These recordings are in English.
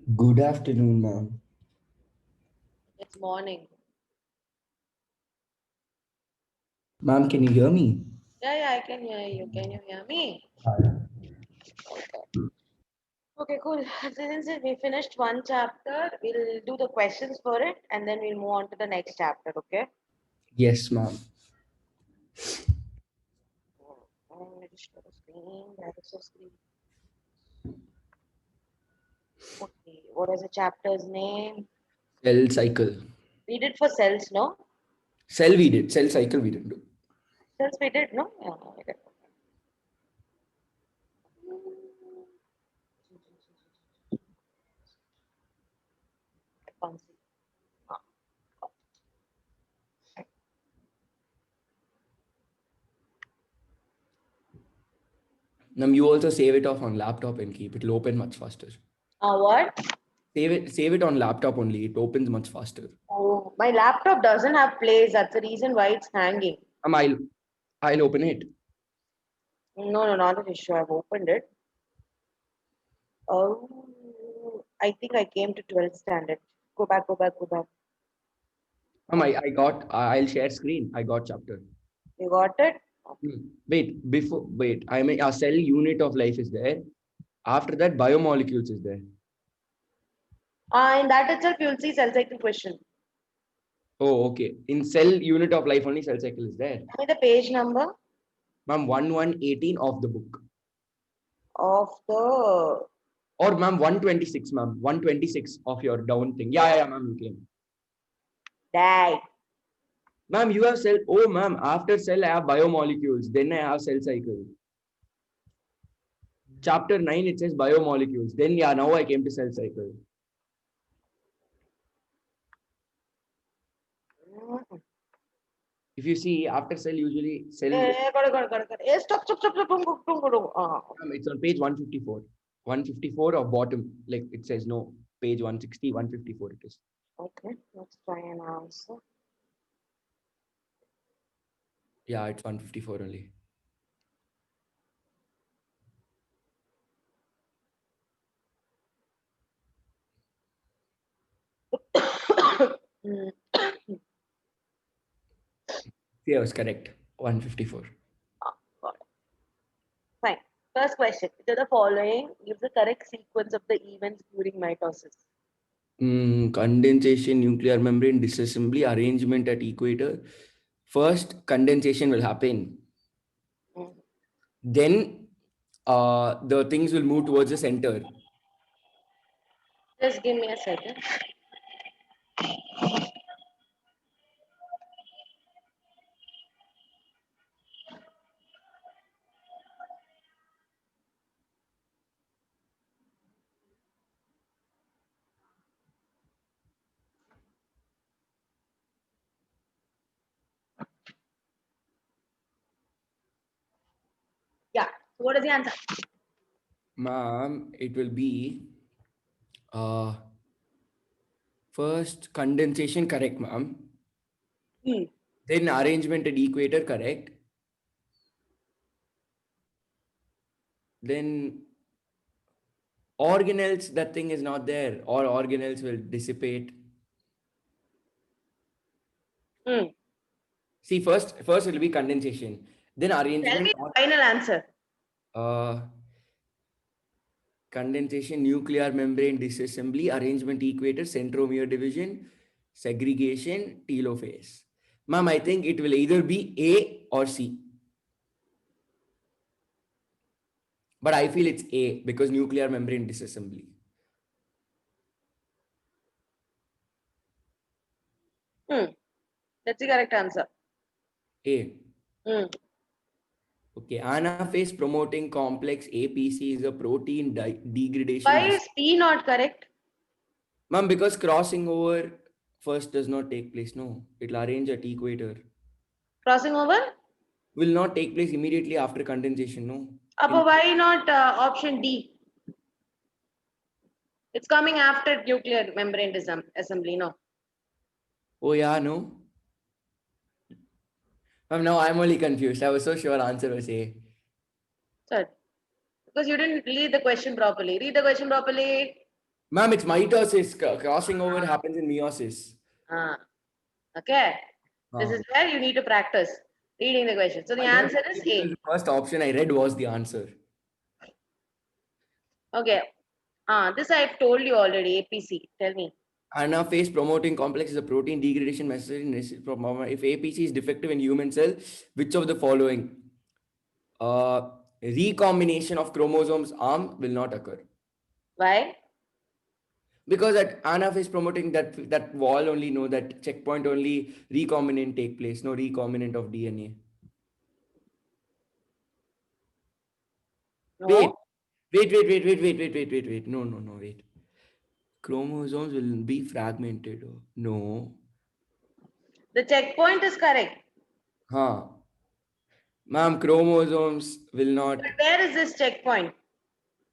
Good afternoon, ma'am. It's morning. Ma'am, can you hear me? Yeah, I can hear you. Can you hear me? Okay, cool. Since we finished one chapter, we'll do the questions for it and then we'll move on to the next chapter, okay? Yes, ma'am. Let me share the screen. That is the screen. Okay, what is the chapter's name? Cell cycle. Read it for cells, no? Cell we did. Cell cycle we didn't do. Cells we did, no? Yeah, we did. I can't see. Ah, Ma'am, you also save it off on laptop and keep it. It'll open much faster. what? Save it on laptop only. It opens much faster. Oh, my laptop doesn't have plays. That's the reason why it's hanging. I'll open it. No, not an issue. I've opened it. Oh, I think I came to 12th standard. Go back. Ma'am, I'll share screen. I got chapter. You got it? Wait. I mean, a cell unit of life is there. After that, biomolecules is there. In that itself, you'll see cell cycle question. Oh, okay. In cell unit of life, only cell cycle is there. Tell me the page number Ma'am, 1118 of the book. of the. Or ma'am, 126, ma'am. 126 of your down thing. Yeah, ma'am, you can. Die. Ma'am, you have cell. Oh, ma'am, after cell, I have biomolecules. Then I have cell cycle. Chapter 9, it says biomolecules. Then, yeah, now I came to cell cycle. If you see, after cell, usually cell. Got it. Stop. Don't go. It's on page 154. 154 of bottom. Like it says, no, page 160, 154 it is. Okay, let's try and answer. Yeah, it's 154 only. Hmm, Yeah, I was correct. 154. got it. Fine. First question. To the following, give the correct sequence of the events during mitosis. Condensation, nuclear membrane, disassembly, arrangement at equator. First, condensation will happen. Hmm. Then the things will move towards the center. Just give me a second. Yeah. So what is the answer? Ma'am, it will be uh, first condensation, correct, ma'am. Hmm. Then arrangement at equator, correct. Then organelles, that thing is not there, or organelles will dissipate. Hmm. See, first it will be condensation, then Tell me arrangement, the final answer. uh, condensation, nuclear membrane disassembly, arrangement equator, centromere division, segregation, telophase. Ma'am, I think it will either be A or C. But I feel it's A because nuclear membrane disassembly. Hmm. That's the correct answer. A. Hmm. Okay. Anaphase promoting complex APC is a protein degradation. Why is P not correct? Ma'am, because crossing over first does not take place. No, it'll arrange at equator. Crossing over? Will not take place immediately after condensation. No. Upper, why not option D? It's coming after nuclear membrane assembly, no? Oh yeah, no. Ma'am, now I'm only confused. I was so sure answer was A. Sir, because you didn't read the question properly. Read the question properly. Ma'am, it's mitosis. Crossing over happens in meiosis. Ah, okay. This Ah. is where you need to practice reading the question. So the I got answer is lucky because A. the first option I read was the answer. Okay. This I've told you already. APC. Tell me. Anaphase promoting complex is a protein degradation message. If APC is defective in human cell, which of the following? Recombination of chromosomes arm will not occur. Why? Because at anaphase promoting that wall only, no, that checkpoint only recombinant take place, no recombinant of DNA. Wait, No. wait. No, wait. Chromosomes will be fragmented. No. The checkpoint is correct. Huh. Ma'am, chromosomes will not. But where is this checkpoint?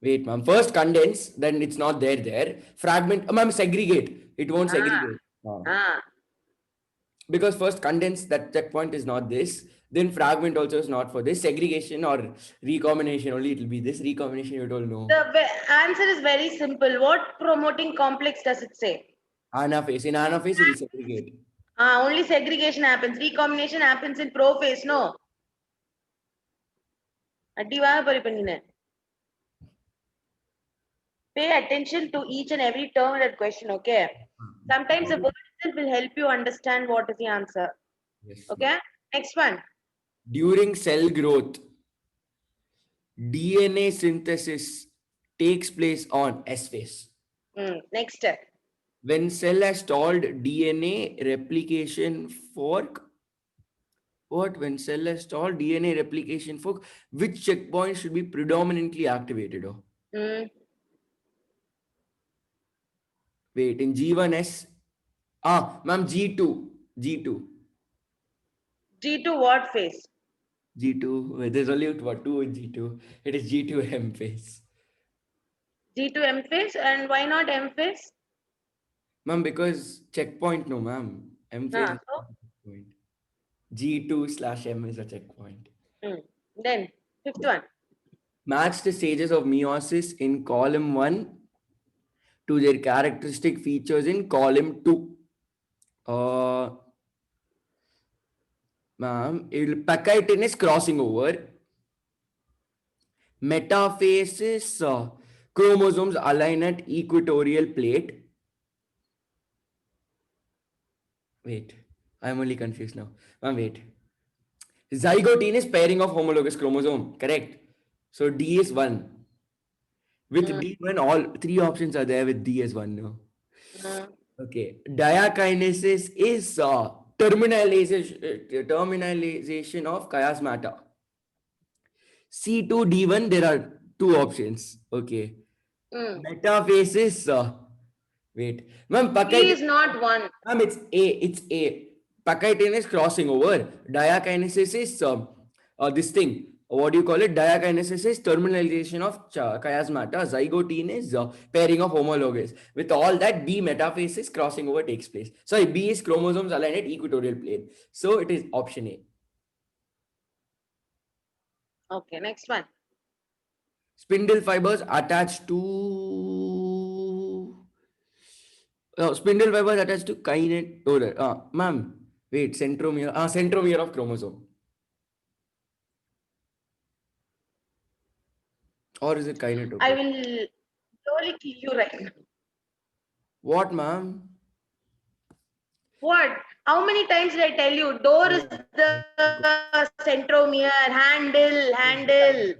Wait, ma'am. First condense, then it's not there. Fragment, ma'am, segregate. It won't Ah. segregate. Huh. Ah. Because first condense, that checkpoint is not this. Then fragment also is not for this. Segregation or recombination only, it will be this. Recombination, you don't know. The answer is very simple. What promoting complex does it say? Anaphase. In anaphase, it will segregate. Only segregation happens. Recombination happens in prophase. No. அடிவாக பறி பண்ணினேன். Pay attention to each and every term in that question, okay? Sometimes the word itself will help you understand what is the answer. Yes. Okay? Next one. During cell growth, DNA synthesis takes place on S phase. Next step. When cell has stalled DNA replication fork, what? When cell has stalled DNA replication fork, which checkpoint should be predominantly activated? Oh, wait, in G1S. Ma'am, G2. G2. G2 what phase? G2. There's only what, two in G2. It is G2M phase. G2 M phase, and why not M phase? Ma'am, because checkpoint, no, ma'am. M phase is So? checkpoint. G2/M is a checkpoint. Then, fifth one. Match the stages of meiosis in column 1 to their characteristic features in column 2. Ma'am, Pachytin is crossing over. Metaphase is chromosomes align at equatorial plate. Wait, I'm only confused now. Ma'am, wait. Zygotine is pairing of homologous chromosome, correct? So D is 1. With D1, all three options are there with D as 1 now. Okay. Diakinesis is terminalization of chiasmata. C2D1, there are two options. Okay. Metaphase is wait. Ma'am, P is not one. Ma'am, it's A. It's A. Pachytin is crossing over. Diakinesis is this thing. What do you call it? Diakinesis is terminalization of chiasmata. Zygotine is pairing of homologous. With all that, B metaphase is crossing over takes place. Sorry, B is chromosomes aligned at equatorial plane. So it is option A. Okay, next one. Spindle fibers attached to spindle fibers attached to kinete. Ma'am, wait, centromere. Centromere of chromosome. Or is it kinetoplasm? I will slowly kill you right now. What, ma'am? What? How many times did I tell you? Door is the centromere. Handle.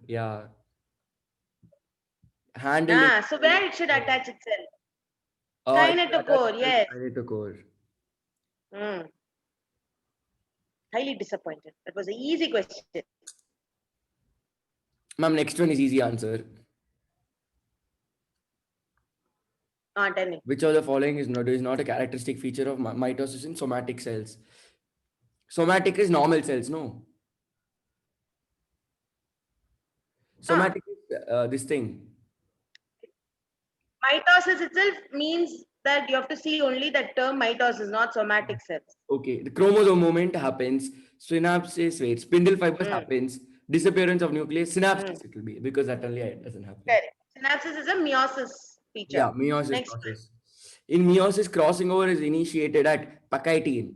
Yeah. Handle. So where it should attach itself? Kinetochore, Kinetochore, yes. Kinetochore. Highly disappointed. That was an easy question. Ma'am, next one is easy answer. Tell me. Which of the following is not a characteristic feature of mitosis in somatic cells? Somatic is normal cells, no? Somatic is this thing. Mitosis itself means that you have to see only that term mitosis, not somatic cells. Okay, the chromosome movement happens. Synapses, wait, spindle fibers happens. Disappearance of nucleus, synapses it will be, because that only doesn't happen. Correct. Synapsis is a meiosis. feature. Yeah, meiosis Next. process. In meiosis, crossing over is initiated at Pachytene.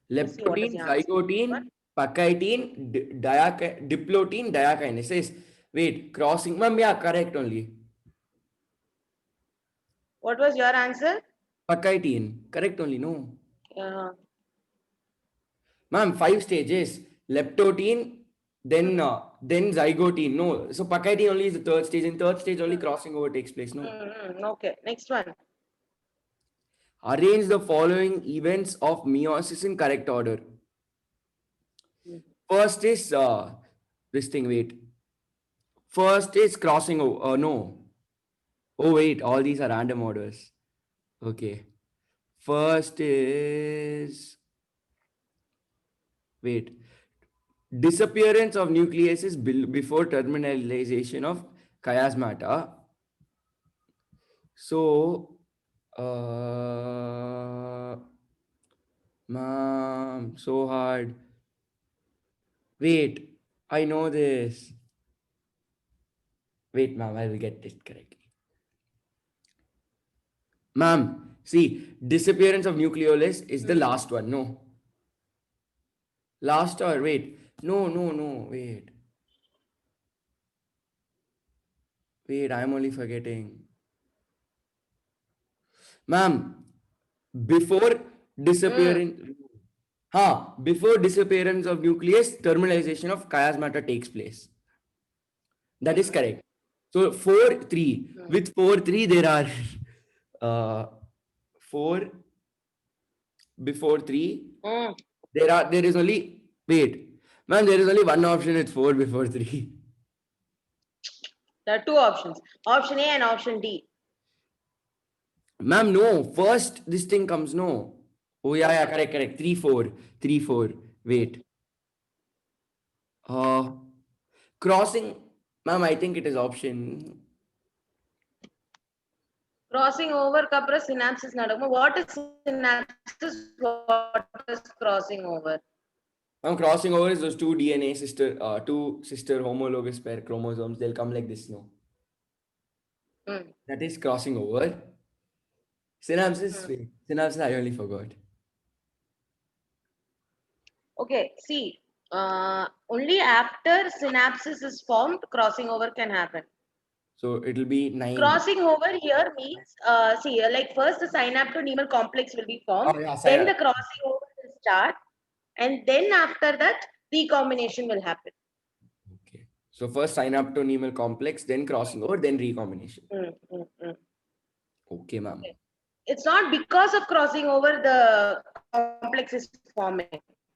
Let's see what is Leptotene, the answer. zygotine, Pachytene, diplotene, diakinesis. Wait, crossing. Ma'am, yeah, correct only. What was your answer? Pachytene, correct only, no. Uh, Ma'am, 5 stages. Leptotene, then zygotine. No. So Pachytene only is the third stage. In third stage, only crossing over takes place. No. okay, next one. Arrange the following events of meiosis in correct order. First is this thing. Wait. First is crossing over. No. Oh wait, all these are random orders. Okay. First is wait. Disappearance of nucleases before terminalization of chiasmata. So, ma'am, so hard. Wait, I know this. Wait, ma'am, I will get this correctly. Ma'am, see, disappearance of nucleolus is the last one. No. Last or wait. No, no, no. Wait. Wait, I'm only forgetting. Ma'am, before disappearance. Before disappearance of nucleus, terminalization of chiasmata takes place. That is correct. So 4, 3. With 4, 3, there are 4 before 3. There is only wait. Man, there is only one option with 4 before 3. There are two options. Option A and option D. Ma'am, no. First, this thing comes, no. Oh, yeah, correct. 3, 4. 3, 4. Wait. Crossing. Ma'am, I think it is option. Crossing over kapra synapses nadakuma. What is synapses? What is crossing over? Ma'am, crossing over is those two two sister homologous pair chromosomes. They'll come like this, no. That is crossing over. Synapses, wait. Synapses, I only forgot. Okay, see, only after synapses is formed, crossing over can happen. So it'll be 9. Crossing over here means, like first the synaptonemal complex will be formed, Oh, yeah, then the crossing over will start, and then after that, recombination will happen. Okay. So first synaptonemal complex, then crossing over, then recombination. Okay, ma'am. Okay. It's not because of crossing over the complex is forming.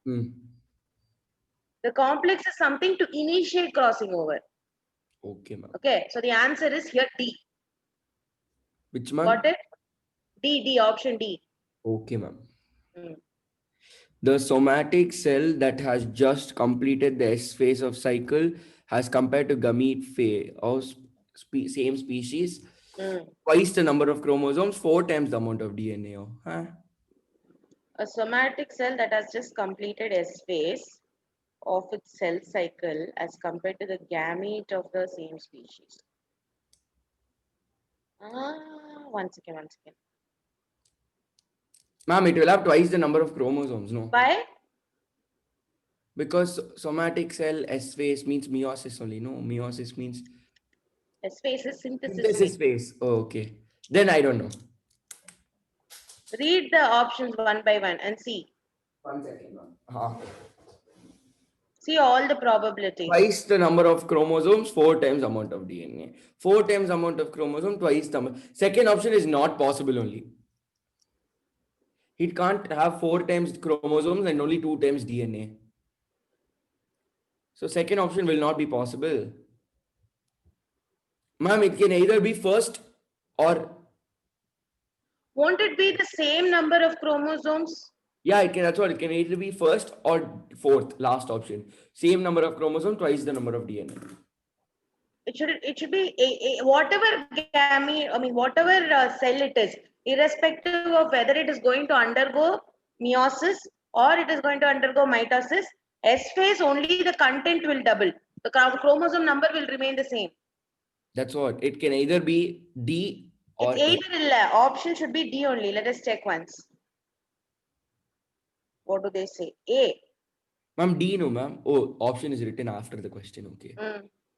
The complex is something to initiate crossing over. Okay, ma'am. Okay, so the answer is here D. Which one? Got it? D, option D. Okay, ma'am. The somatic cell that has just completed the S phase of cycle has compared to gamete phase of same species twice the number of chromosomes, 4 times the amount of DNA. Huh? A somatic cell that has just completed S phase of its cell cycle as compared to the gamete of the same species. One second. Ma'am, it will have twice the number of chromosomes, no? Why? Because somatic cell S phase means meiosis only, no? Meiosis means S phase is synthesis. Synthesis phase. Oh, okay. Then I don't know. Read the options one by one and see. 1 second, ma'am. See all the probabilities. Twice the number of chromosomes, 4 times amount of DNA. 4 times amount of chromosome, twice the amount. Second option is not possible only. It can't have 4 times chromosomes and only 2 times DNA. So second option will not be possible. Ma'am, it can either be first or... Won't it be the same number of chromosomes? Yeah, it can. That's what it can either be first or fourth, last option. Same number of chromosomes, twice the number of DNA. It should be whatever gamete, whatever cell it is, irrespective of whether it is going to undergo meiosis or it is going to undergo mitosis. S phase only the content will double. The chromosome number will remain the same. That's what. It can either be D or It's A. either option should be D only. Let us check once. What do they say? A. Ma'am, D no, ma'am. Oh, option is written after the question. Okay.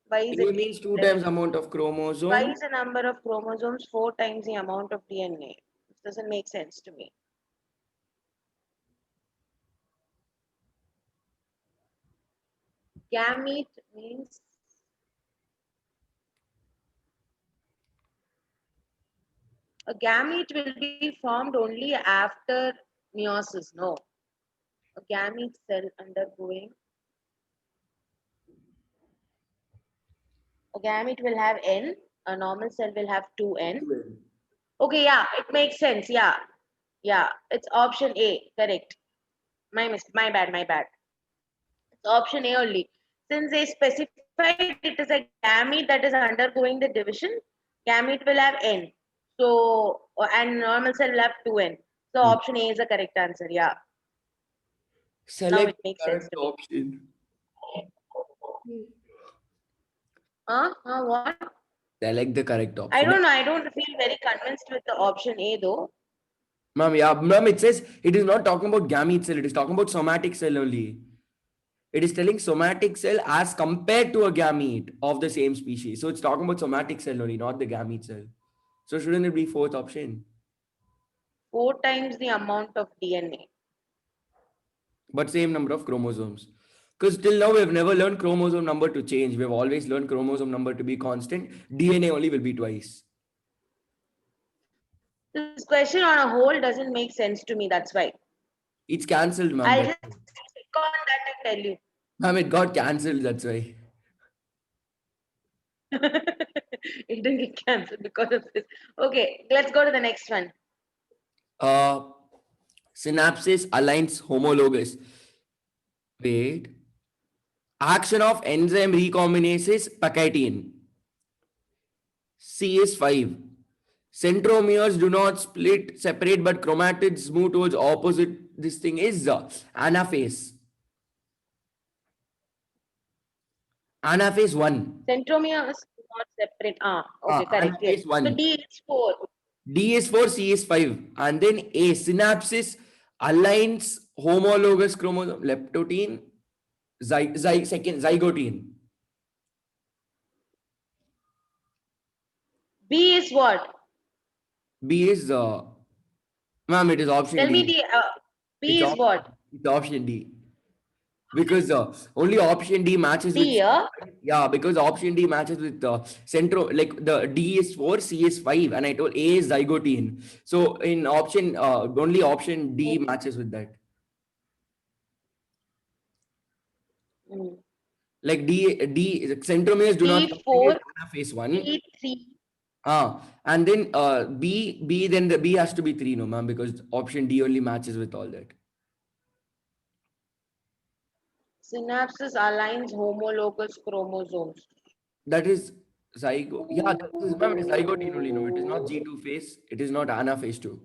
Why is A it? means 2 Let times me- amount of Why chromosome. is the number of chromosomes 4 times the amount of DNA? This doesn't make sense to me. Gamete means a gamete will be formed only after meiosis. No, a gamete cell undergoing a gamete will have N. A normal cell will have 2N. Okay, yeah, it makes sense. Yeah, it's option A. Correct. My bad, my bad. It's option A only. Since they specified it is a gamete that is undergoing the division, gamete will have N. So, and normal cell will have 2N. So, Hmm. option A is the correct answer. Yeah. Now Select it makes sense correct to me. option. What? Select the correct I option. don't know. I don't feel very convinced with the option A though. Ma'am, yeah, ma'am, it says it is not talking about gamete cell, it is talking about somatic cell only. It is telling somatic cell as compared to a gamete of the same species. So it's talking about somatic cell only, not the gamete cell. So shouldn't it be fourth option? 4 times the amount of DNA. But same number of chromosomes. Because till now we have never learned chromosome number to change. We have always learned chromosome number to be constant. DNA only will be twice. This question on a whole doesn't make sense to me. That's why. It's cancelled, ma'am. I'll just click on that and tell you. Ma'am, it got cancelled, that's why. It didn't get cancelled because of this. Okay, let's go to the next one. Synapses aligns homologous. Wait. Action of enzyme recombinases packaging. C is 5. Centromeres do not split, separate, but chromatids move towards opposite. This thing is anaphase. Anaphase 1. Centromeres do not separate. Okay, correct. Yes. Anaphase So 1. D is 4. D is 4, C is 5. And then A, synapsis aligns homologous chromosome, leptotin, zygotine. B is what? B is, ma'am, it is option Tell me D. the B It's, is what? it's option D. Because only option D matches with, D, yeah? yeah, because option D matches with centro, like the D is 4, C is 5, and I told A is zygotine. So in option, only option D matches with that. Mm. Like centromeres do not D4, complete anaphase 1. D3. And then then the B has to be 3, no, ma'am, because option D only matches with all that. Synapses aligns homologous chromosomes. That is zygote. Yeah, that is, ma'am, it is zygotine only, no, it is not G2 phase, it is not anaphase 2.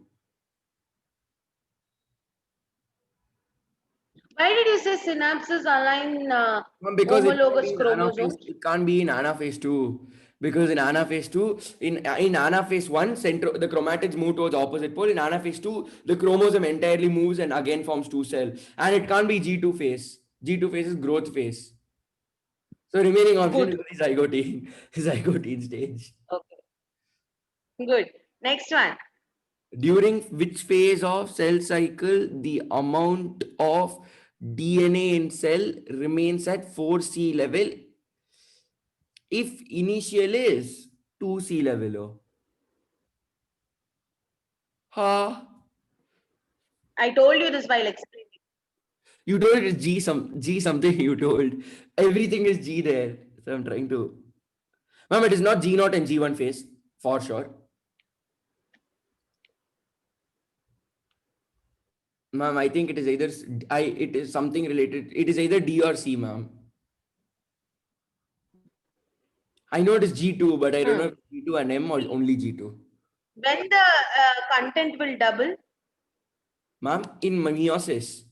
Why did you say synapses align Ma'am, because homologous chromosomes? it can't be in anaphase 2. Because in anaphase 2, in anaphase 1, the chromatids move towards opposite pole. In anaphase 2, the chromosome entirely moves and again forms 2 cell. And it can't be G2 phase. G2 phase is growth phase. So remaining option Good. is zygotine, zygotine stage. Okay. Good. Next one. During which phase of cell cycle the amount of DNA in cell remains at 4C level if initial is 2C level? Huh? I told you this while explaining. You told it is G something you told. Everything is G there. So I'm trying to. Ma'am, it is not G0 and G1 phase for sure. Ma'am, I think it is either it is something related. It is either D or C, ma'am. I know it is G2, but I don't know if G2 and M or only G2. When the content will double? Ma'am, in meiosis.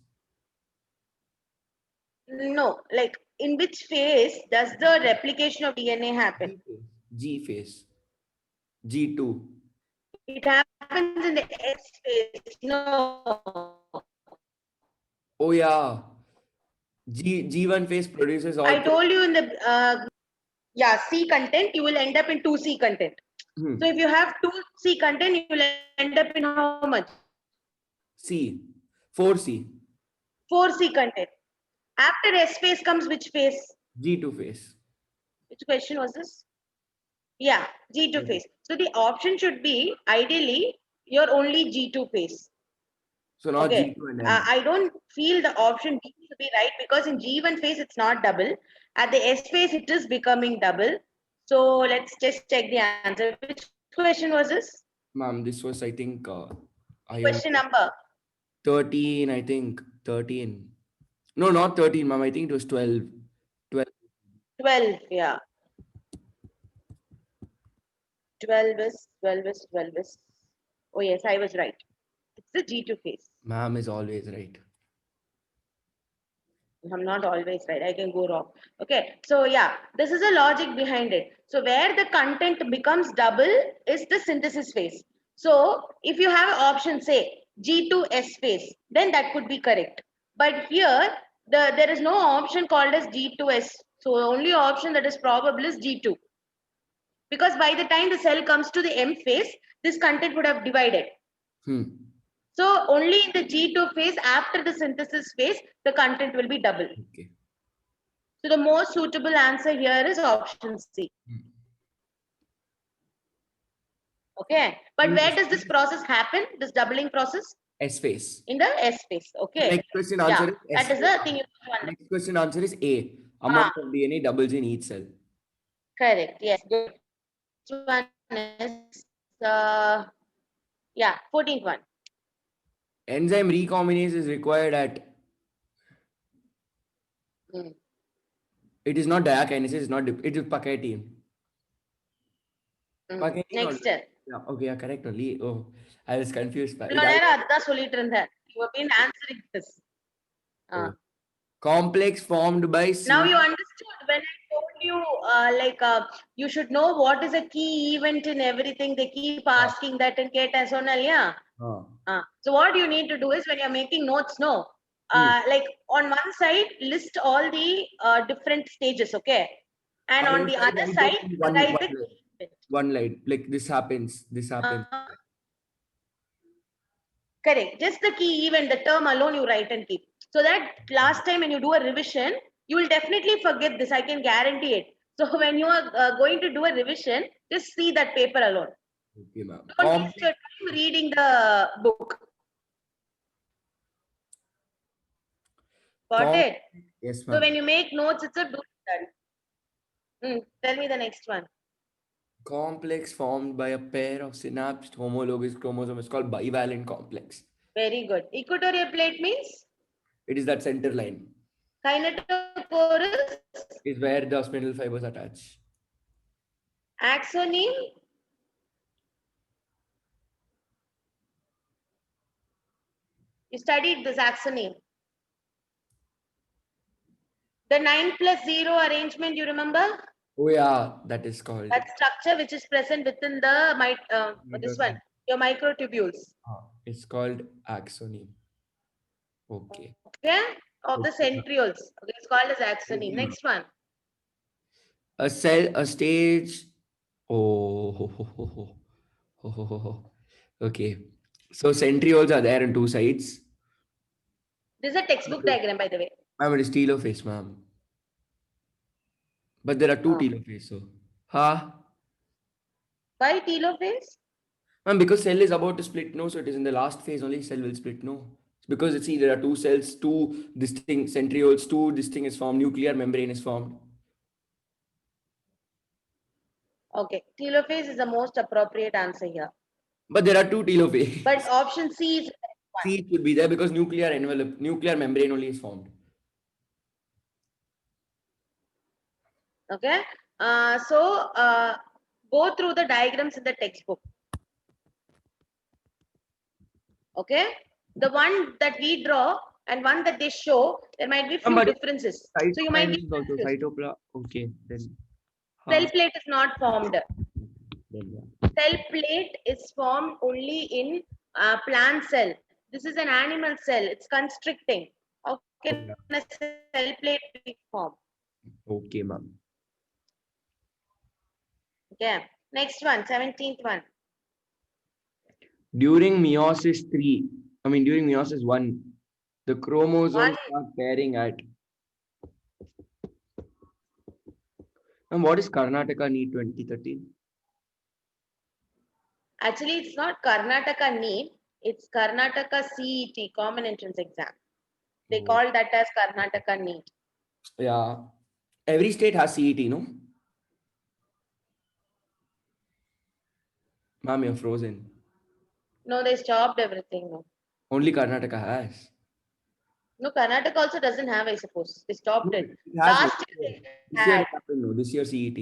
No, like in which phase does the replication of DNA happen? G phase. G2. It happens in the S phase. No. Oh yeah. G1 phase produces all. I told you in the C content, you will end up in 2C content. Hmm. So if you have 2C content, you will end up in how much? C. 4C. 4C content. After S phase comes which phase? G2 phase. Which question was this? Yeah, G2 phase. So the option should be ideally your only G2 phase. So now Okay. G2 and M. I don't feel the option B to be right because in G1 phase it's not double. At the S phase it is becoming double. So let's just check the answer. Which question was this? Ma'am, this was, I think, Question number 13, I think. 13. No, not 13, ma'am. I think it was 12. 12. 12. Yeah. 12 is. Oh, yes, I was right. It's the G2 phase. Ma'am is always right. I'm not always right. I can go wrong. Okay. So yeah, this is a logic behind it. So where the content becomes double is the synthesis phase. So if you have an option, say G2S phase, then that could be correct. But here, there is no option called as G2S. So the only option that is probable is G2. Because by the time the cell comes to the M phase, this content would have divided. So only in the G2 phase, after the synthesis phase, the content will be double. Okay. So the most suitable answer here is option C. Okay. But where does this process happen? This doubling process? S phase. In the S phase. Okay. Next question answer is S. That is the thing you have to understand. Next question answer is A. Amount of DNA doubles in each cell. Correct. Yes. Good. This one is 14th one. Enzyme recombinase is required at. It is not diakinesis. It's not. It is Paketine. Next. Yeah. Okay. Yeah. Correct only. Oh, I was confused. You have been answering this. Complex formed by. Now you understood when I told you you should know what is a key event in everything. They keep asking that in K Tasonal, yeah. So what you need to do is when you're making notes, like on one side, list all the different stages, okay? And on the other side, write the one line. Like this happens. This happens. Correct. Just the key event, the term alone you write and keep. So that last time when you do a revision, you will definitely forget this. I can guarantee it. So when you are going to do a revision, just see that paper alone. Okay, ma'am. Don't waste your time reading the book. Got it? Yes, ma'am. So when you make notes, it's a do study. Tell me the next one. Complex formed by a pair of synapsed homologous chromosomes is called bivalent complex. Very good. Equatorial plate means? It is that center line. Kinetochore is where the spindle fibers attach. Axoneme? You studied this axoneme. The 9+0 arrangement, you remember? Oh yeah, that is called. That structure which is present within the this one, your microtubules. It's called axoneme. Okay. Okay, of the centrioles. Okay, it's called as axoneme. Next one. A stage. Okay. So centrioles are there on two sides. This is a textbook diagram, by the way. Ma'am, it is telophase, ma'am. But there are two telophase, so. Why telophase? Ma'am, because cell is about to split, no, so it is in the last phase only cell will split, no. It's because it's there are two cells, two distinct centrioles, two distinct is formed, nuclear membrane is formed. Okay, telophase is the most appropriate answer here. But there are two telophase. But option C is C should be there because nuclear envelope, nuclear membrane only is formed. Okay. So go through the diagrams in the textbook. Okay. The one that we draw and one that they show, there might be few but differences. So you might get cytokinase is also confused. cytoplasm. Okay, then. Cell plate is not formed. Then yeah. Cell plate is formed only in plant cell. This is an animal cell. It's constricting. How can a cell plate be formed? Okay, ma'am. Okay. Next one, 17th one. During during meiosis 1, the chromosomes One. start pairing at. And what is Karnataka NEET 2013? Actually, it's not Karnataka NEET. It's Karnataka CET, Common Entrance Exam. They Oh. call that as Karnataka NEET. Yeah. Every state has CET, no? Ma'am, you're frozen. No, they stopped everything. No, Only Karnataka has. no, Karnataka also doesn't have, I suppose. They stopped No, it. it has no. Last year they This year had. it happened, no. This year CET.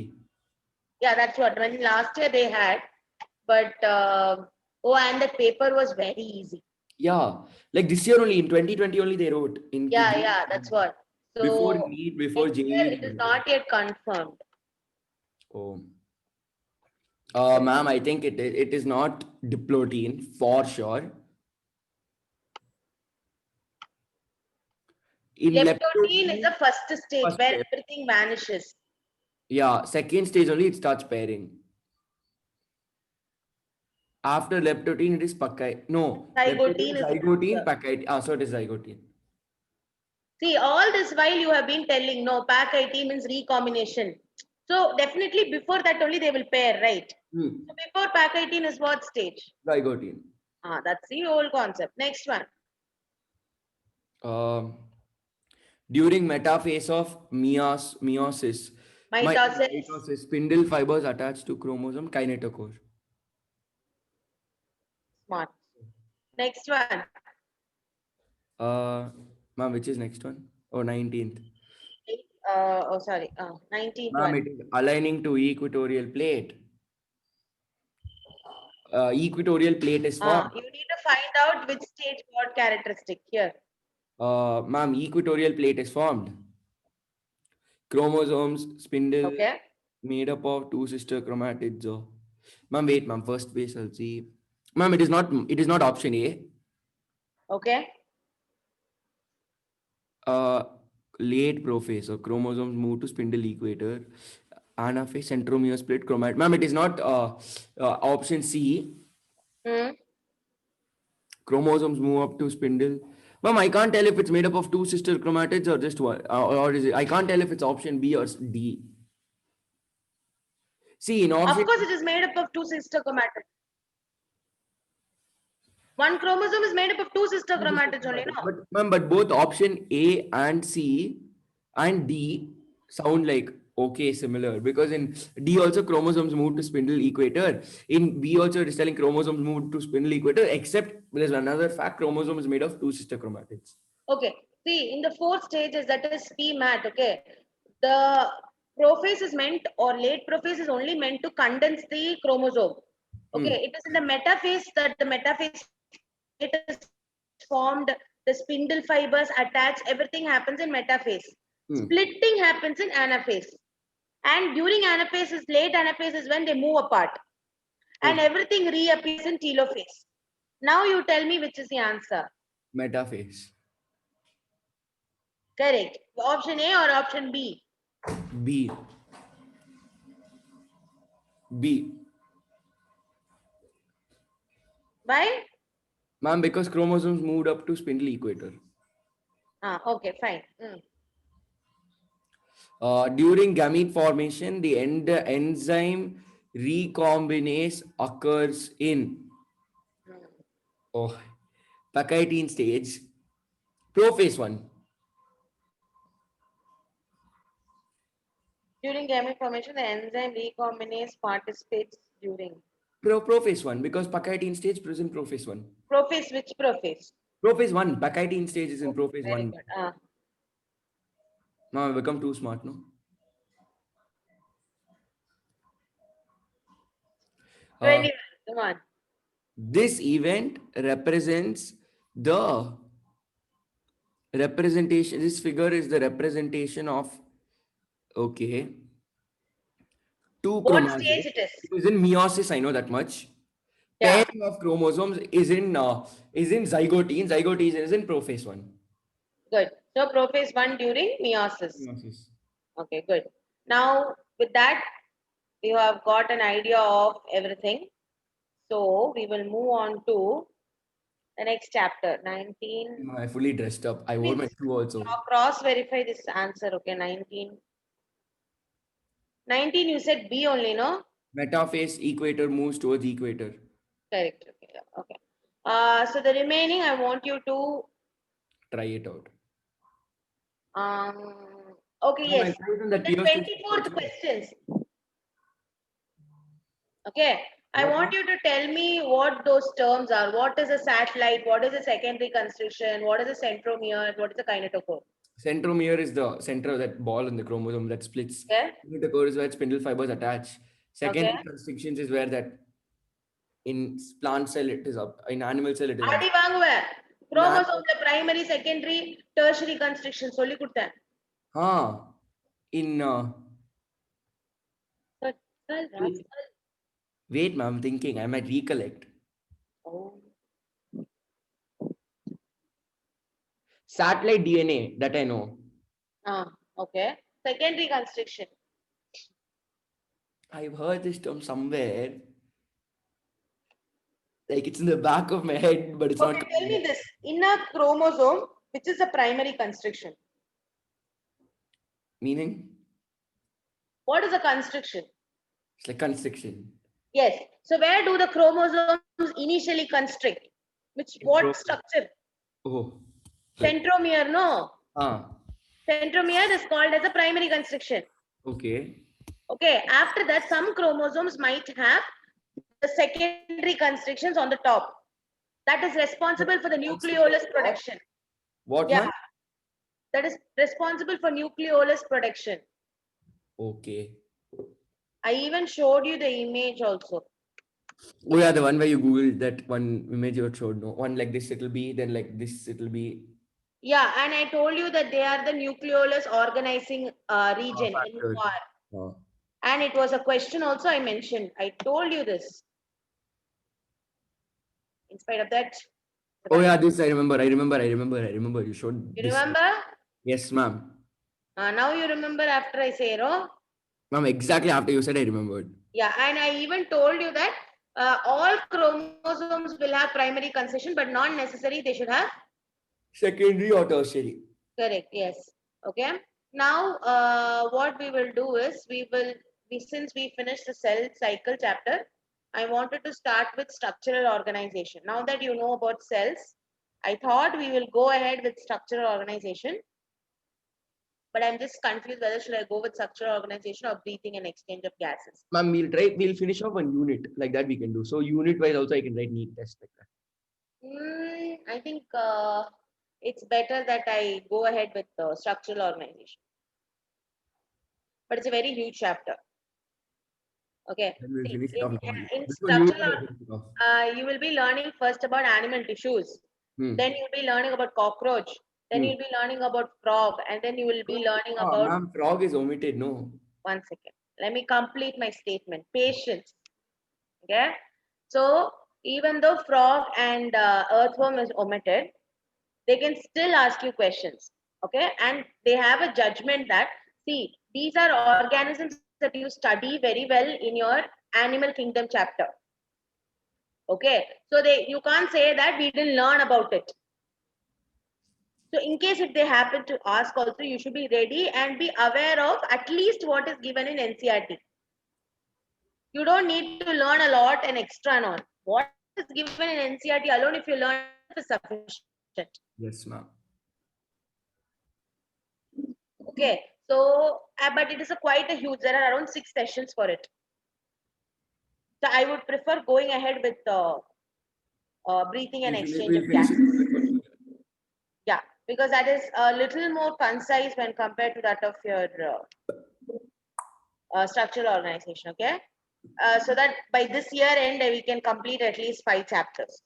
Yeah, that's what. When last year they had, but oh, and the paper was very easy. Yeah. Like this year only, in 2020 only they wrote. Yeah, that's what. Before So NEET, before next year JEE. it is not yet confirmed. Oh. Ma'am, I think it is not diplotin for sure. In Leptotin is the first stage first where step. everything vanishes. Yeah, second stage only it starts pairing. After leptotin, it is pachytine. No, leptotin, Zygotine is zygotine, after. pachytine. So it is zygotine. See, all this while you have been telling no, Pac-IT means recombination. So definitely before that only they will pair, right? So before Pac-IT is what stage? Zygotine. That's the whole concept. Next one. Um, During metaphase of meiosis, Mitosis. spindle fibers attached to chromosome kinetochore. Smart. Next one. Ma'am, which is next one? Oh, 19th. Sorry. 19th Ma'am, one. it is aligning to equatorial plate. Equatorial plate is formed. You need to find out which stage what characteristic here. Ma'am, equatorial plate is formed. Chromosomes, spindle, Okay. made up of two sister chromatids. Ma'am, wait, ma'am. First base, I'll see. Ma'am, it is not. It is not option A. Okay. Uh, Late prophase. So chromosomes move to spindle equator. Anaphase, centromere split chromatid. Ma'am, it is not option C. Hmm. Chromosomes move up to spindle. Ma'am, I can't tell if it's made up of two sister chromatids or just one. Or is it? I can't tell if it's option B or D. See, in Of option. course, it is made up of two sister chromatids. One chromosome is made up of two sister chromatids only, no? But ma'am, but both option A and C and D sound like okay, similar, because in D also chromosomes move to spindle equator. In B also it is telling chromosomes move to spindle equator, except there's another fact: chromosome is made of two sister chromatids. Okay. See, in the fourth stages, that is PMAT, okay. The prophase is meant, or late prophase is only meant to condense the chromosome. Okay, it is in the metaphase that the metaphase it is formed, the spindle fibers attach, everything happens in metaphase. Splitting happens in anaphase. And during anaphase is late anaphase is when they move apart. And everything reappears in telophase. Now you tell me which is the answer. Metaphase. Correct. Option A or option B? B. B. Why? Ma'am, because chromosomes moved up to spindle equator. Okay, fine. During gamete formation, the enzyme recombinase occurs in pachytine stage, prophase 1. During gamete formation, the enzyme recombinase participates during. Prophase 1, because pachytine stage present prophase 1. Prophase, which prophase? Prophase 1, pachytine stage is in prophase Very 1. good. Now I become too smart, no? 21. Come on. This event represents the representation. This figure is the representation of, okay, two What chromosomes. stage it is? It is in meiosis, I know that much. Yeah, Pairing of chromosomes is in zygote. Zygote is in prophase one. good. So prophase 1 during meiosis. Meiosis. Okay, good. Now with that, you have got an idea of everything. So we will move on to the next chapter, 19. I fully dressed up. I wore my Please shoe also. cross verify this answer. Okay, 19. 19, you said B only, no? Metaphase equator moves towards equator. Correct. Okay. Yeah, okay. So the remaining, I want you to Try it out. okay, No, I yes. tried on that The PO6 24th also. questions. Okay. I What? want you to tell me what those terms are. What is a satellite? What is a secondary constriction? What is a centromere? What is a kinetochore? Centromere is the center of that ball in the chromosome that splits. Okay. Kinetochore is where spindle fibers attach. Okay. Secondary constrictions is where that in plant cell it is up. In animal cell it is up. Adi vaanguva. In an- Chromosome primary, secondary, tertiary constriction. சொல்லி கொடுத்தேன். Huh. In wait, ma'am, I'm thinking. I might recollect. Oh. Satellite DNA, that I know. Okay. Secondary constriction. I've heard this term somewhere. Like it's in the back of my head, but it's Okay, not. tell me this. In a chromosome, which is a primary constriction? Meaning? What is a constriction? It's like constriction. Yes. So where do the chromosomes initially constrict? What structure? Oh. Centromere, no. Ah. Centromere is called as a primary constriction. Okay. Okay. After that, some chromosomes might have the secondary constrictions on the top. That is responsible for the nucleolus production. What, Yeah. ma'am? That is responsible for nucleolus production. Okay. I even showed you the image also. Oh yeah, the one where you Googled that one image you showed. No, one like this it'll be, then like this it'll be. Yeah, and I told you that they are the nucleolus organizing region, Factor. NUR. And it was a question also I mentioned. I told you this. In spite of that. Oh yeah, this I remember. You showed You this. remember? Yes, ma'am. Now you remember after I say, no? Ma'am, exactly after you said I remembered. Yeah, and I even told you that all chromosomes will have primary constriction, but not necessary they should have Secondary or tertiary. correct. Yes. Okay. Now, what we will do is since we finished the cell cycle chapter, I wanted to start with structural organization. Now that you know about cells, I thought we will go ahead with structural organization. But I'm just confused whether should I go with structural organization or breathing and exchange of gases. Ma'am, we'll finish off one unit. Like that we can do. So unit wise also I can write neat test like that. I think it's better that I go ahead with the structural organization. But it's a very huge chapter. Okay. Then we'll finish it off now. In Before unit, structural, we'll finish it off. you will be learning first about animal tissues. Then you'll be learning about cockroach. Then you'll be learning about frog. And then you will be learning about... Ma'am, frog is omitted, no? 1 second. Let me complete my statement. Patience. Okay. So even though frog and earthworm is omitted, they can still ask you questions. Okay. And they have a judgment that, see, these are organisms that you study very well in your animal kingdom chapter. Okay. So you can't say that we didn't learn about it. So in case if they happen to ask also, you should be ready and be aware of at least what is given in NCERT. You don't need to learn a lot and extra and all. What is given in NCERT alone, if you learn, is sufficient. Yes, ma'am. Okay. So, but it is quite a huge, there are around 6 sessions for it. So I would prefer going ahead with breathing and exchange of gases. Yeah, because that is a little more concise when compared to that of your structural organization. Okay. So that by this year end, we can complete at least 5 chapters.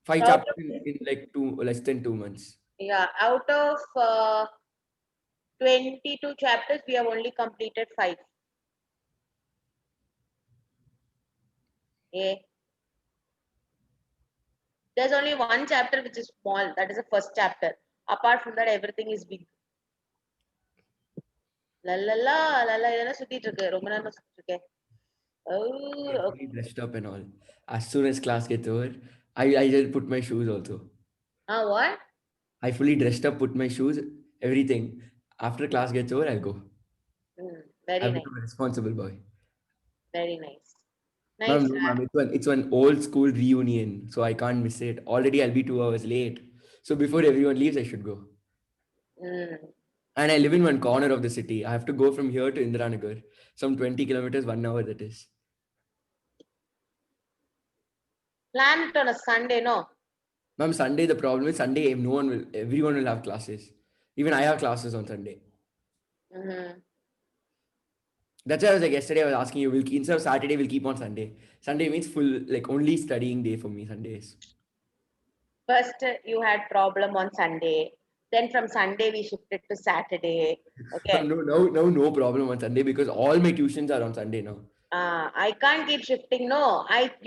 5 chapters in like less than 2 months. Yeah, out of 22 chapters, we have only completed 5. Yeah. There's only one chapter which is small. That is the first chapter. Apart from that, everything is big. லல்லலா Lalla இதெல்லாம் சுத்திட்டு இருக்கு ரொம்ப நேரமா சுத்திட்டு இருக்கேன். Get Oh, fully okay. dressed up and all. As soon as class gets over, I just put my shoes also. What? I fully dressed up, put my shoes, everything. After class gets over, I'll go. Very I've nice. become a responsible boy. Very nice. Ma'am, Nice. no, ma'am, it's one old school reunion, so I can't miss it. Already I'll be 2 hours late. So before everyone leaves, I should go. Mm. And I live in one corner of the city. I have to go from here to Indiranagar. Some 20 kilometers, 1 hour that is. Plan it on a Sunday, no? Ma'am, Sunday, the problem is Sunday, everyone will have classes. Even I have classes on Sunday. Mm-hmm. That's why I was like, yesterday I was asking you, instead of Saturday, we'll keep on Sunday. Sunday means full, like only studying day for me, Sundays. First, you had problem on Sunday. Then from Sunday, we shifted to Saturday. Okay. No problem on Sunday because all my tuitions are on Sunday now. I can't keep shifting. No,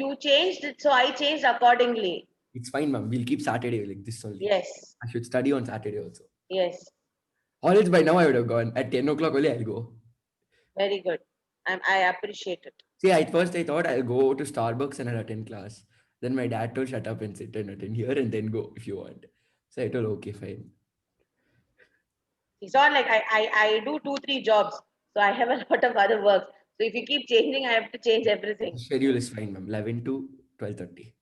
you changed it, so I changed accordingly. It's fine, ma'am. We'll keep Saturday like this only. Yes. I should study on Saturday also. Yes. Or else by now I would have gone. At 10 o'clock only I'll go. Very good. I appreciate it. See, at first I thought I'll go to Starbucks and I'll attend class. Then my dad told, shut up and sit and attend here and then go if you want. So I told, okay, fine. It's not like I do 2-3 jobs, so I have a lot of other work. So if you keep changing, I have to change everything. Schedule is fine, ma'am. 11 to 12:30.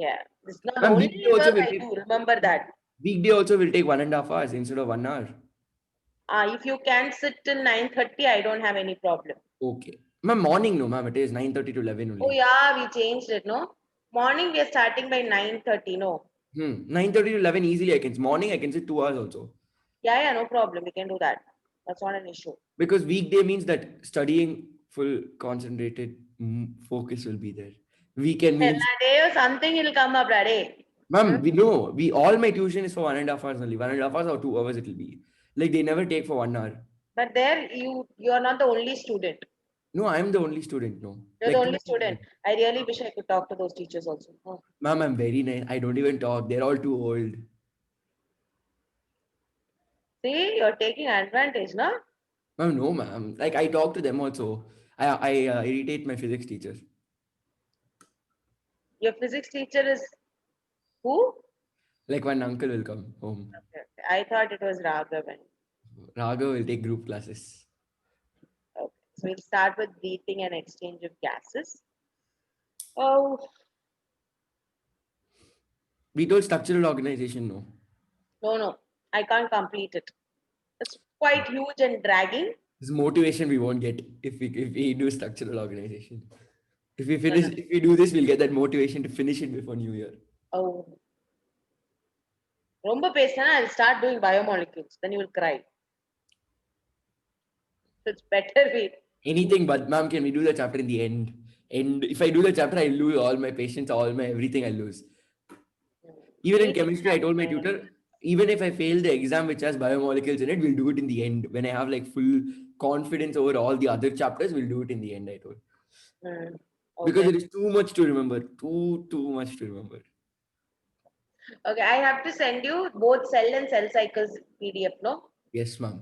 Yeah, this is not the Ma'am, weekday only also work will I take do. Remember that. weekday also will take 1.5 hours instead of 1 hour. If you can sit till 9:30, I don't have any problem. Okay. Ma'am, morning no, ma'am. It is 9:30 to 11 only. Oh yeah, we changed it, no? Morning we are starting by 9:30, no? 9:30 to 11 easily I can. Morning I can sit 2 hours also. Yeah, no problem. We can do that. That's not an issue. Because weekday means that studying full concentrated focus will be there. Weekend means, Day or something will come up, right? ma'am, we know all my tuition is for 1.5 hours only. 1.5 hours or 2 hours it will be. Like they never take for 1 hour. But there you are not the only student. No, I'm the only student. No, You're like the only student. I really wish I could talk to those teachers also. Oh. ma'am, I'm very nice. I don't even talk. They're all too old. See, you're taking advantage, no? Ma'am, no, ma'am. Like I talk to them also. I irritate my physics teacher. Your physics teacher is who? Like one uncle will come home. Okay. I thought it was Raghavan. Raghav will take group classes. Okay. So we'll start with breathing and exchange of gases. Oh, We told structural organization, no. no. I can't complete it. It's quite huge and dragging. This motivation we won't get if we do structural organization. If we No. if we do this, we'll get that motivation to finish it before New Year. Oh. Romba pesana, I'll start doing biomolecules. Then you will cry. So it's better we. Anything but, ma'am, can we do the chapter in the end? And if I do the chapter, I lose all my patience, all my everything I lose. Even in chemistry, I told my tutor, even if I fail the exam which has biomolecules in it, we'll do it in the end. When I have like full confidence over all the other chapters, we'll do it in the end, I told. Because it is too much to remember. Too much to remember. Okay, I have to send you both cell and cell cycles PDF, no? Yes, ma'am.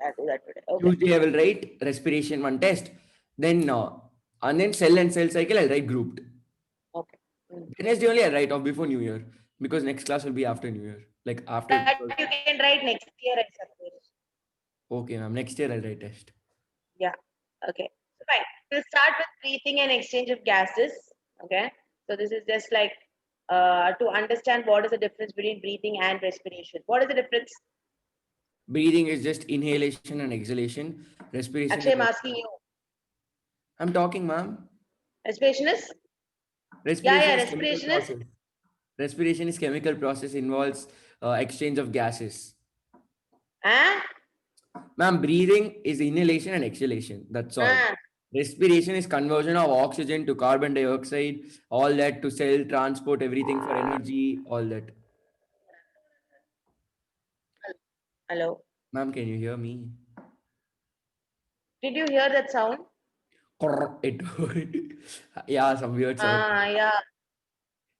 I'll do that today. Okay. Tuesday I will write respiration one test. Then and then cell and cell cycle I'll write grouped. Okay. Wednesday only I'll write off before New Year. Because next class will be after New Year. Like after. That you can write next year, I suppose. Okay, ma'am. Next year I'll write test. Yeah. Okay. So fine. We'll start with breathing and exchange of gases. Okay. So this is just like to understand what is the difference between breathing and respiration. What is the difference? Breathing is just inhalation and exhalation. Respiration. Actually, I'm asking you. I'm talking, ma'am. Respiration is? Respiration is? Respiration is chemical process, involves exchange of gases. Ma'am, breathing is inhalation and exhalation. That's all. Respiration is conversion of oxygen to carbon dioxide, all that to cell transport, everything for energy, all that. Hello. Ma'am, can you hear me? Did you hear that sound? It yeah, some weird sound. Yeah,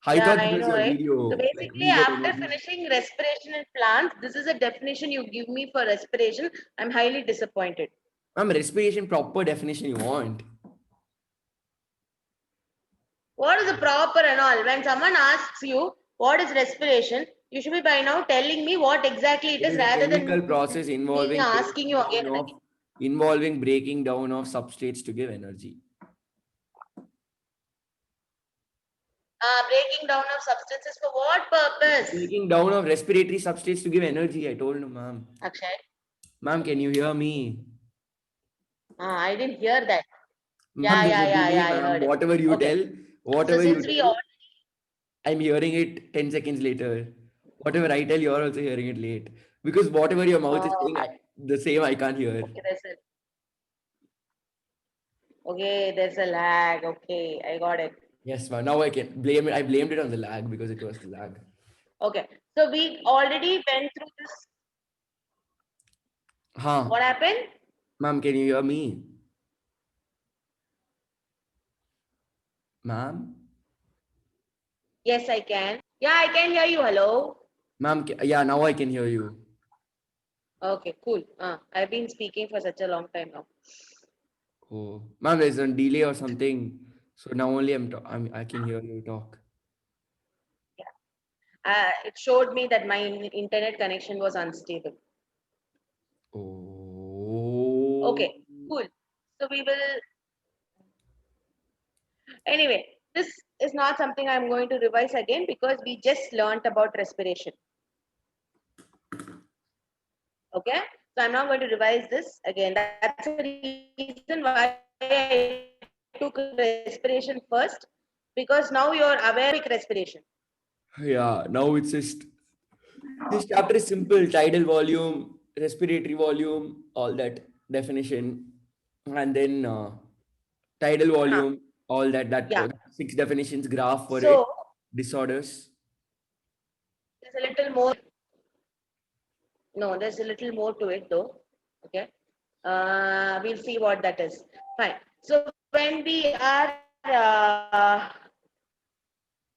I yeah, thought it I was know, your right? So video. Like basically, we get after emojis. finishing respiration in plants, this is a definition you give me for respiration. I'm highly disappointed. Ma'am, respiration proper definition you want. What is the proper and all? When someone asks you what is respiration, you should be by now telling me what exactly it It is is a rather chemical than process me asking you again and again. involving breaking down of substrates to give energy. Breaking down of substances for what purpose? Breaking down of respiratory substrates to give energy. I told you, ma'am. Akshay, Ma'am, can you hear me? I didn't hear that. Ma'am, there's a delay, I ma'am. heard it. Whatever you Okay. tell, So whatever you since we tell, all I'm hearing it 10 seconds later. Whatever I tell, you're also hearing it late. Because whatever your mouth is saying, the same I can't hear. okay, there's a lag. Okay, I got it. Yes, ma'am. Now I can blame it. I blamed it on the lag because it was the lag. Okay, so we already went through this. Huh. What happened? Ma'am, can you hear me? Ma'am? Yes, I can. Yeah, I can hear you. Hello. Ma'am, yeah, now I can hear you. Okay, cool. I've been speaking for such a long time now. Oh, ma'am, there's a delay or something. So now only I can hear you talk. It showed me that my internet connection was unstable. Oh. Okay, cool. So we will. Anyway, this is not something I'm going to revise again because we just learnt about respiration. Okay, so I'm not going to revise this again. That's the reason why I took respiration first, because now you're aware of respiration. Yeah, now it's just this chapter is simple: tidal volume, respiratory volume, all that definition, and then tidal Huh. volume, all that Yeah. 6 definitions, graph for it, So disorders. there's a little more. No, there's a little more to it though. Okay. We'll see what that is. Fine. So when we are,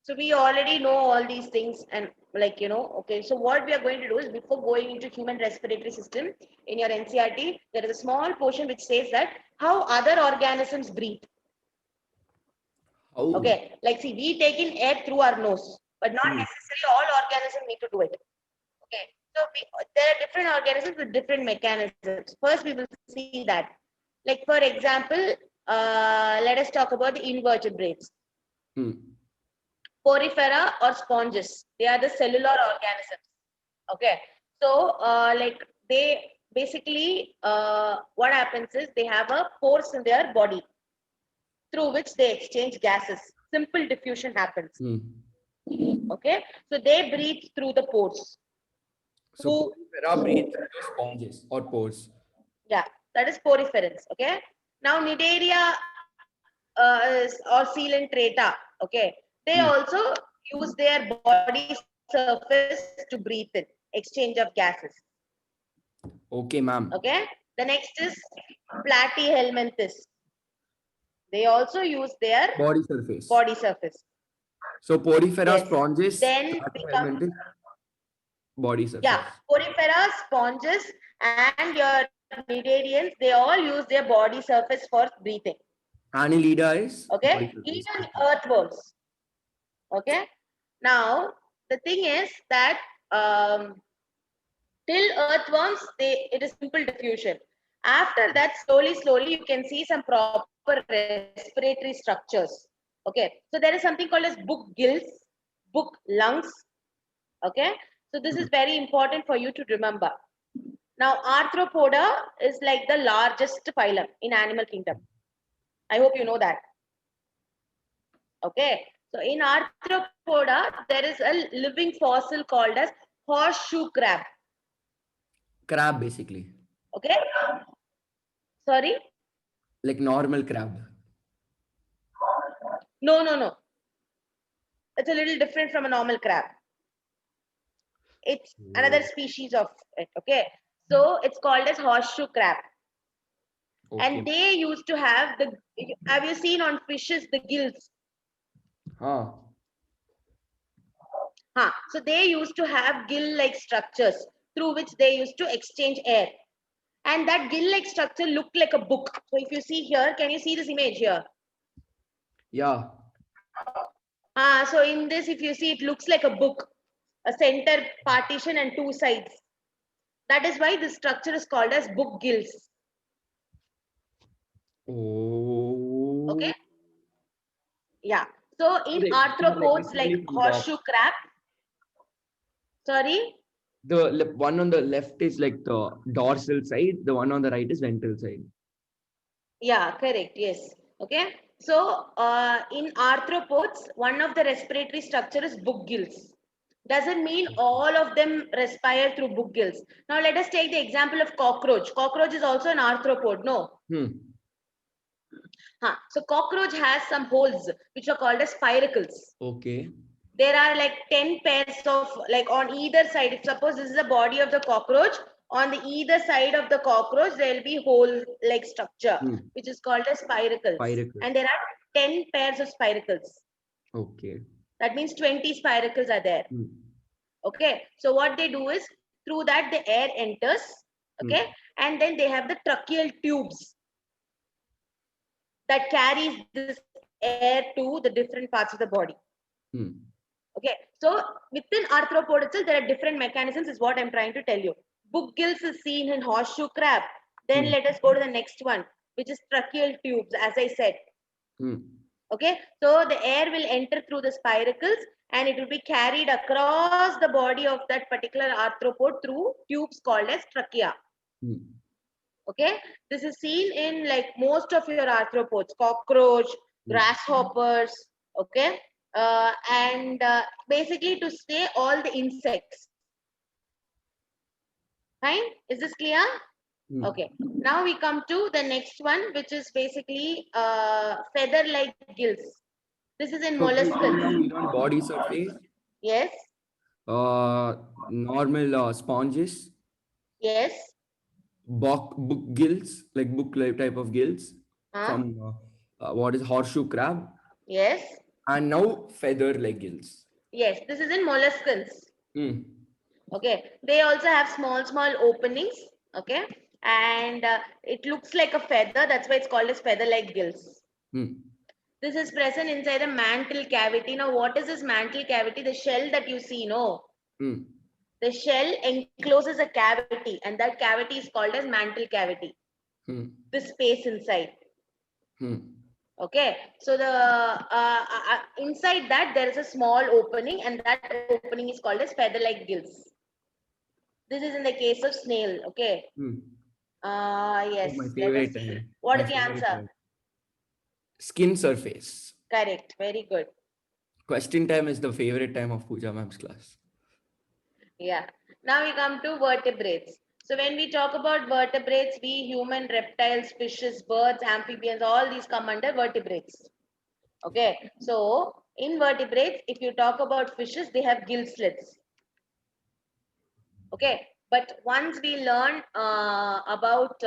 so we already know all these things and okay. So what we are going to do is, before going into human respiratory system in your NCRT, there is a small portion which says that how other organisms breathe. How? Okay. Like see, we take in air through our nose, but not Hmm. necessarily all organisms need to do it. Okay, so there are different organisms with different mechanisms. First, we will see that. Like for example, let us talk about the invertebrates, Hmm. porifera or sponges. They are the cellular organisms. Okay, so like they basically what happens is they have a pores in their body through which they exchange gases. Simple diffusion happens. Hmm. Okay, so they breathe through the pores. So Who porifera breathe through the sponges or pores. Yeah, that is poriferans. Okay. Now, Nidaria or Coelenterata, okay, they Hmm. also use their body surface to breathe in, exchange of gases. Okay, ma'am. Okay. The next is Platyhelminthes. They also use their Body surface. body surface. So porifera, Yes. sponges, Then we come, platyhelminthes, body yeah, surface. porifera, sponges, and your Nidarians, they all use their body surface for breathing. Annelida is body Okay, surface. even Okay. earthworms. Okay, now the thing is that till earthworms, it is simple diffusion. After that, slowly you can see some proper respiratory structures. Okay, so there is something called as book gills, book lungs. Okay, so this Hmm. is very important for you to remember. Now, arthropoda is like the largest phylum in animal kingdom. I hope you know that. Okay, so in arthropoda, there is a living fossil called as horseshoe crab. Crab, basically. Okay, sorry, Like normal crab. no, it's a little different from a normal crab. It's another species of it. Okay, so it's called as horseshoe crab. And Okay. they used to have the, have you seen on fishes the gills? Huh. So they used to have gill-like structures through which they used to exchange air. And that gill-like structure looked like a book. So if you see here, can you see this image here? Yeah. So in this, if you see, it looks like a book, a center partition and two sides. That is why this structure is called as book gills. Oh. Okay. Yeah. So in They are arthropods like basically from horseshoe crab, sorry, the one on the left is like the dorsal side, the one on the right is ventral side. yeah, correct. Yes. Okay. So in arthropods, one of the respiratory structure is book gills. Doesn't mean all of them respire through book gills. Now let us take the example of cockroach. Cockroach is also an arthropod. No. So cockroach has some holes which are called as spiracles. Okay. There are like 10 pairs of, like on either side. If suppose this is the body of the cockroach, on the either side of the cockroach there will be hole like structure which is called as spiracles. Spiracles. And there are 10 pairs of spiracles. Okay. That means 20 spiracles are there. Okay, so what they do is through that the air enters. Okay, and then they have the tracheal tubes that carries this air to the different parts of the body. Okay, so within arthropod itself, there are different mechanisms, is what I'm trying to tell you. Book gills is seen in horseshoe crab. Then let us go to the next one, which is tracheal tubes, as I said. Okay, so the air will enter through the spiracles and it will be carried across the body of that particular arthropod through tubes called as trachea. Okay, this is seen in like most of your arthropods, cockroach, grasshoppers. Okay, and basically to stay all the insects. Fine, is this clear? Okay, now we come to the next one, which is basically feather-like gills. This is in So molluscans. body surface. Yes. Normal sponges. Yes. Book gills, like book type of gills from what is horseshoe crab. Yes. And now feather like gills. Yes, this is in molluscans. Okay, they also have small openings. Okay, and it looks like a feather. That's why it's called as feather-like gills. This is present inside the mantle cavity. Now, what is this mantle cavity? The shell that you see, no? The shell encloses a cavity, and that cavity is called as mantle cavity. The space inside. Okay, so the inside that there is a small opening, and that opening is called as feather-like gills. This is in the case of snail. Okay. Yes. My favorite time. What is the answer? Skin surface. Correct. Very good. Question time is the favorite time of Pooja ma'am's class. Yeah. Now we come to vertebrates. So when we talk about vertebrates, we human, reptiles, fishes, birds, amphibians, all these come under vertebrates. Okay. So in vertebrates, if you talk about fishes, they have gill slits. Okay. But once we learn about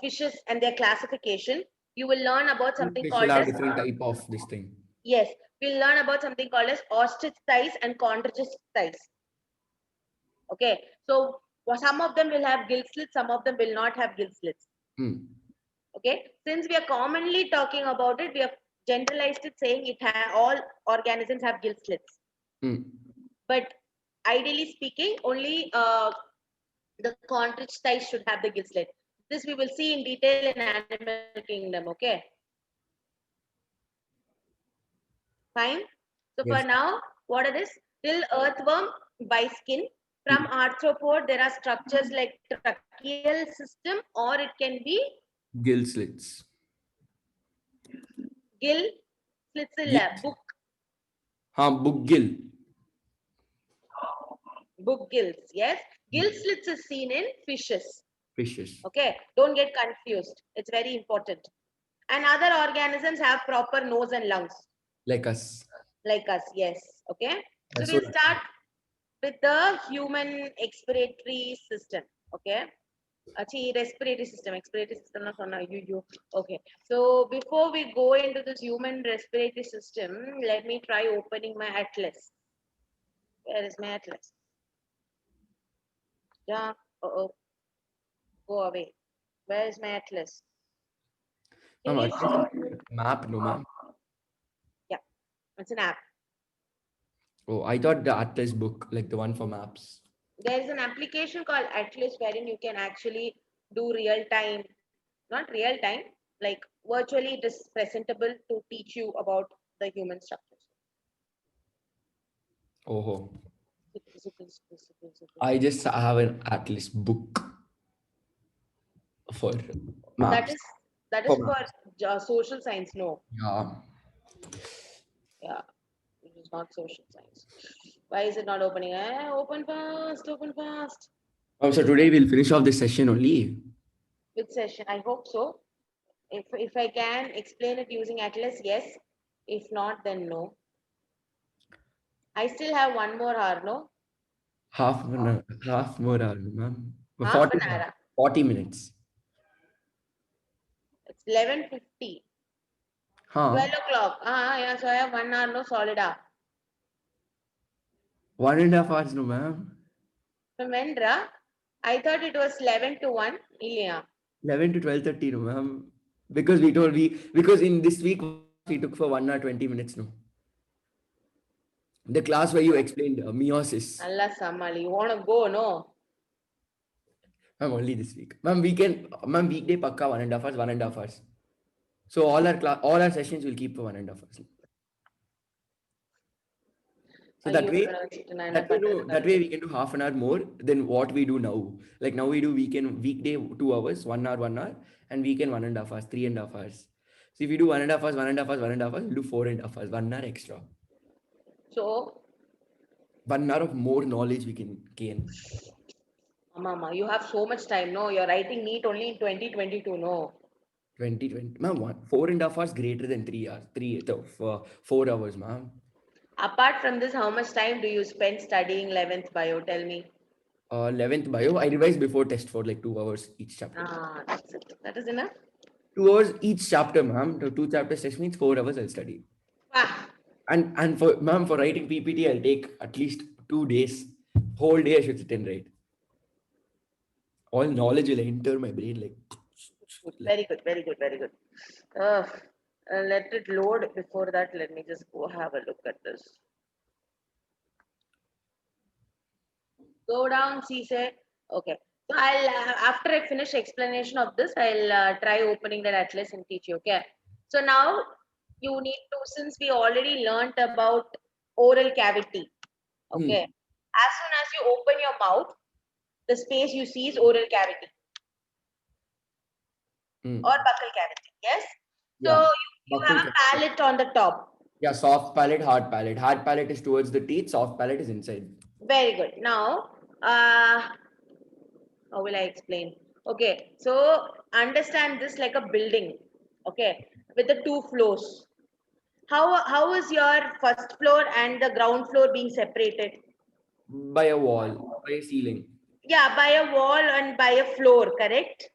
fishes and their classification, you will learn about something called as different type of this thing. Yes, we'll learn about something called as ostrich thighs and chondrocys thighs. Okay, so some of them will have gill slits, some of them will not have gill slits. Okay, since we are commonly talking about it, we have generalized it saying it has all organisms have gill slits. But ideally speaking, only the chondrocys thighs should have the gill slit. This we will see in detail in animal kingdom. Okay. Fine. So for now, what are this? Till earthworm by skin. From arthropod, there are structures like tracheal system, or it can be gill slits. Gill slits book. Book gill. Book gills. Yes. Gill slits is seen in fishes. Fishes. Okay. Don't get confused. It's very important. And other organisms have proper nose and lungs. Like us. Like us. Yes. Okay. So we'll start. with the human expiratory system. Okay. Respiratory system. Expiratory system. Not on you. Okay. So before we go into this human respiratory system, let me try opening my atlas. Where is my atlas? Yeah. Oh. Go away. Where is my atlas? Can Ma'am, you Atlas show? is map, no ma'am. Yeah, it's an app. Oh, I thought the Atlas book, like the one for maps. There is an application called Atlas wherein you can actually do real time, not real time, like virtually it is presentable to teach you about the human structures. Oh, I just have an Atlas book for That maps. is that is For for maps. social science. No, Yeah. yeah, it is not social science. Why is it not opening? Open fast, open fast. So today we'll finish off this session only. Which session? I hope so. If I can explain it using Atlas, yes. If not, then no. I still have 1 more hour, no? Half more hour, ma'am. Half 40 an minutes. hour. 40 minutes. It's 11:50. Huh? 12 o'clock. Yeah, so I have 1 hour, no solid hour. 1.5 hours, no ma'am. From Vendra, I thought it was 11 to 1. Ilya. 11 to 12:30, no ma'am. Because in this week we took for 1 hour 20 minutes, no. The class where you explained meiosis. Allah Samali. You want to go, no? Ma'am, only this week. Ma'am, weekday pakka 1.5 hours, 1.5 hours. So all our sessions will keep for 1.5 hours. So that way, that way we can do half an hour more than what we do now. Like now we do weekday 2 hours, 1 hour, and weekend 1.5 hours, 3.5 hours. So if you do 1.5 hours, 1.5 hours, 1.5 hours, we'll do 4.5 hours, 1 hour extra. So, 1 hour of more knowledge we can gain. Mama, you have so much time, no? You're writing NEET only in 2022, no? 2020. Ma'am, 4.5 hours greater than 3 hours. 4 hours, ma'am. Apart from this, how much time do you spend studying 11th bio? Tell me. 11th bio, I revised before test for like 2 hours each chapter. That's it. That is enough. 2 hours each chapter, ma'am. The 2 chapters test means 4 hours I'll study. Ah, And for ma'am, for writing PPT, I'll take at least 2 days. Whole day I should sit and write. All knowledge will enter my brain like. very good, very good, very good. Let it load. Before that, let me just go have a look at this. Go down, see, say. Okay. So I'll after I finish explanation of this, I'll try opening that atlas and teach you. Okay. So now you need to, since we already learnt about oral cavity. Okay. As soon as you open your mouth, the space you see is oral cavity or buccal cavity. Yes. So you have a palate on the top. Yeah, soft palate, hard palate. Hard palate is towards the teeth, soft palate is inside. Very good. Now, how will I explain? Okay, so understand this like a building, okay, with the 2 floors. How is your first floor and the ground floor being separated? By a wall, by a ceiling. Yeah, by a wall and by a floor, correct?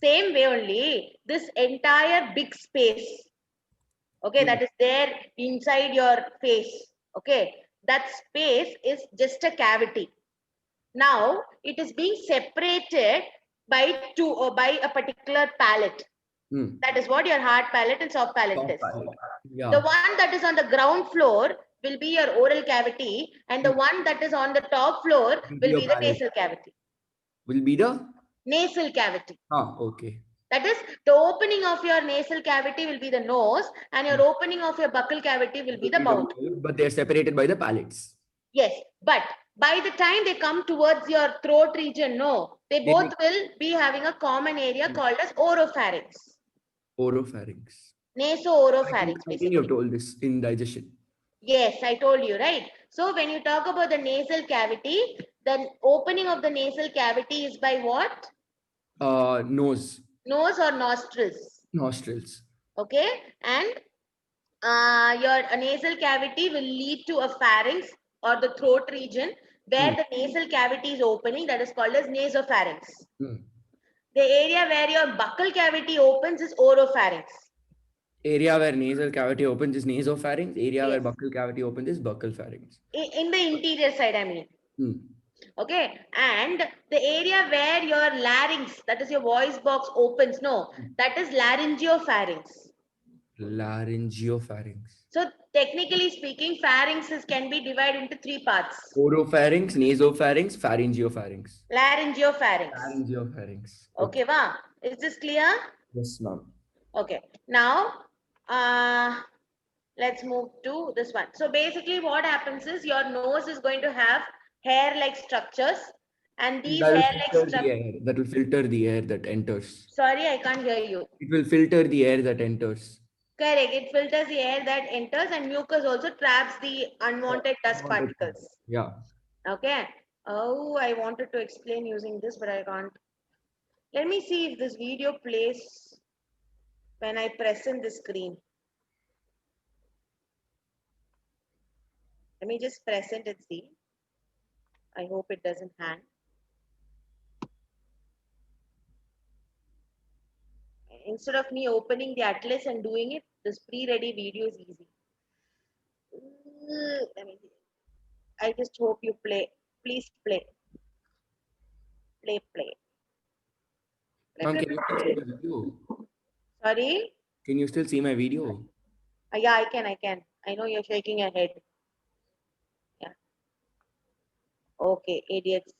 Same way only, this entire big space, okay, that is there inside your face, okay, that space is just a cavity. Now it is being separated by a particular palate. That is what your hard palate and soft palate is. Yeah. The one that is on the ground floor will be your oral cavity, and the one that is on the top floor will be the nasal cavity. Will be the nasal cavity. Okay. That is, the opening of your nasal cavity will be the nose, and your opening of your buccal cavity will be the mouth. But they are separated by the palates. Yes, but by the time they come towards your throat region, no, they both will be having a common area called as oropharynx. Oropharynx. Naso-oropharynx. I think you have told this in digestion. Yes, I told you, right? So when you talk about the nasal cavity, the opening of the nasal cavity is by what? Nose. Nose or nostrils. Nostrils. Okay, and your nasal cavity will lead to a pharynx, or the throat region where the nasal cavity is opening, that is called as nasopharynx. The area where your buccal cavity opens is oropharynx. Area where nasal cavity opens is nasopharynx. Area where Yes. buccal cavity opens is buccal pharynx. In the interior side, I mean. Hmm. Okay, and the area where your larynx, that is your voice box, opens, no, that is laryngopharynx. Laryngopharynx. So technically speaking, pharynxes can be divided into three parts. Oropharynx, nasopharynx, pharyngopharynx. Laryngopharynx. Pharyngopharynx. Okay, wow. Is this clear? Yes, ma'am. Okay. Now, let's move to this one. So basically what happens is your nose is going to have hair-like structures, and these That will hair-like filter the structures. air. That will filter the air that enters. Sorry, I can't hear you. It will filter the air that enters. Correct. It filters the air that enters, and mucus also traps the unwanted dust particles. Yeah. Okay. Oh, I wanted to explain using this, but I can't. Let me see if this video plays when I press in the screen. Let me just press it and see. I hope it doesn't hang. Instead of me opening the atlas and doing it, this pre-ready video is easy. Let me see. I just hope you play. Please play. Play. Ma'am, can you still see my video? Sorry? Can you still see my video? Yeah, I can. I know you're shaking your head. Yeah. Okay, idiots.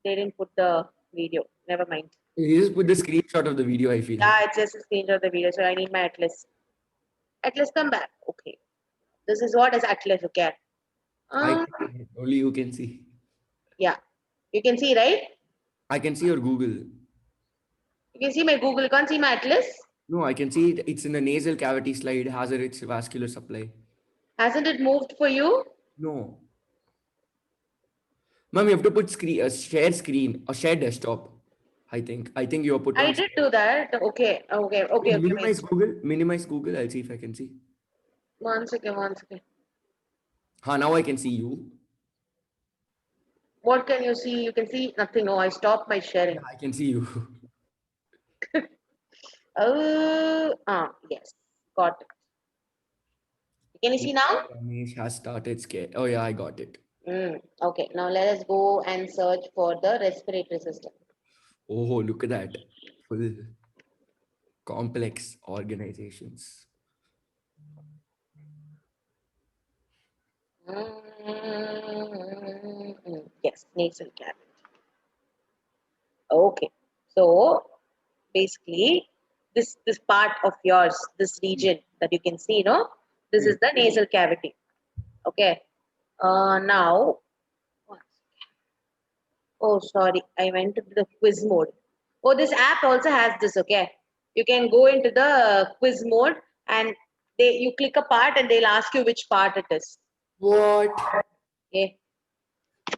They didn't put the video. Never mind. You just put the screenshot of the video, I feel. Yeah, it's just a screenshot of the video, so I need my atlas. Atlas, come back. Okay. This is what is atlas, okay? Only you can see. Yeah. You can see, right? I can see your Google. You can see my Google. You can't see my atlas? No, I can see it's in the nasal cavity slide, has a rich vascular supply. Hasn't it moved for you? No. Ma'am, you have to put share screen or share desktop. I think you have put on. I did do that. Okay. Minimize Google. Minimize Google. I'll see if I can see. One second. Now I can see you. What can you see? You can see nothing. No, I stopped my sharing. Yeah, I can see you. Yes. Got it. Can you see now? Ramesh has started scared. Oh yeah, I got it. Okay. Now let us go and search for the respiratory system. Oh, look at that. Full complex organizations. Yes, nasal cavity. Okay. So basically, this part of yours, this region that you can see, no? This is the nasal cavity. Okay. Now, oh, sorry, I went to the quiz mode. Oh, this app also has this, okay? You can go into the quiz mode and you click a part and they'll ask you which part it is. What? Okay.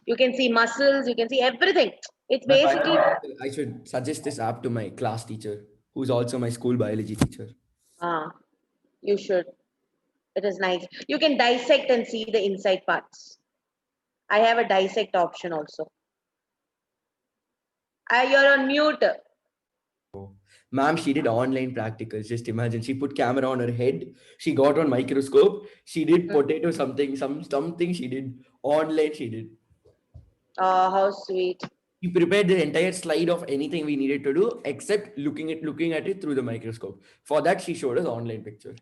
You can see muscles, you can see everything. It's basically. I should suggest this app to my class teacher, who's also my school biology teacher. You should. It is nice. You can dissect and see the inside parts. I have a dissect option also. You're on mute. Ma'am, she did online practicals. Just imagine, she put camera on her head. She got on microscope. She did potato something she did online. She did. Oh, how sweet. She prepared the entire slide of anything we needed to do, except looking at it through the microscope. For that, she showed us online picture.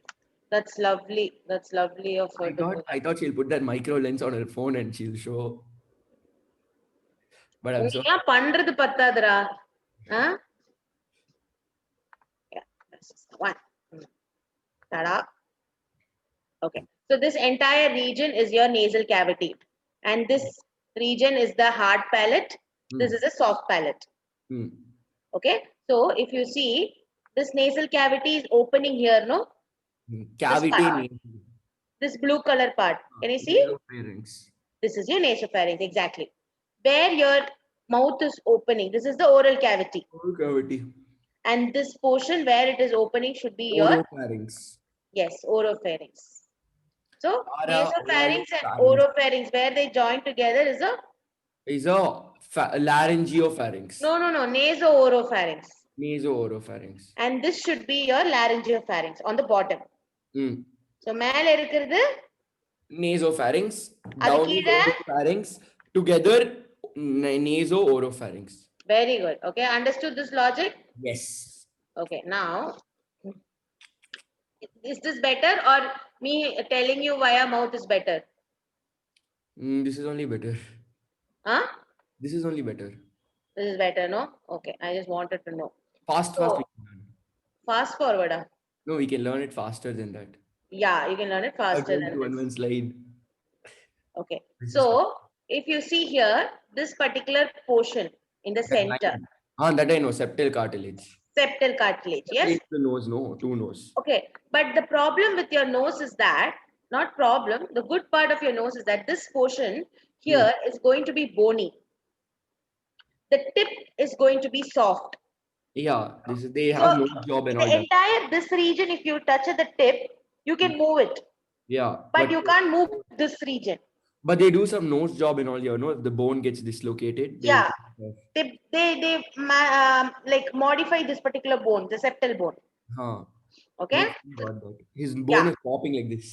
That's lovely. That's lovely of her. I thought she'll put that micro lens on her phone and she'll show. But I'm so. பண்றது பத்தாதுடா. Yeah, that's one. Ta-da. Okay. So this entire region is your nasal cavity, and this region is the hard palate. This is a soft palate. Okay. So if you see, this nasal cavity is opening here, no? Cavity. This blue color part. Can you see? This is your nasopharynx, exactly. Where your mouth is opening. This is the oral cavity. And this portion where it is opening should be your oropharynx. Yes, oropharynx. So nasopharynx and Paropharynx oropharynx, where they join together is a is a laryngopharynx. no, naso-oropharynx. Nasopharynx. And this should be your laryngopharynx on the bottom. Mm. So மேல இருக்கிறது Nasopharynx, அது down is கீழே oropharynx, together naso-oropharynx. very good. Okay, understood this logic? Yes. Okay, now is this better or me telling you via mouth is better? This is only better. Huh? This is only better. This is better, no? Okay, I just wanted to know. Fast So, we can learn. fast forward. No, we can learn it faster than that. Yeah, you can learn it faster Again, than one this. slide. Okay, This is so if you see here, this particular portion in the that center, line. That I know, septal cartilage. septal cartilage, yes? It's the nose, no, two nose. Okay, but the problem with your nose is that, not problem, the good part of your nose is that this portion here is going to be bony. The tip is going to be soft. Yeah, this is, they So have no job and the all that. entire this region, if you touch at the tip, you can move it, Yeah, but you can't move this region. but they do some nose job and all, you know, if the bone gets dislocated. Yeah, they like modify this particular bone, the septal bone. Huh. Okay. Got that. His bone Yeah. is popping like this.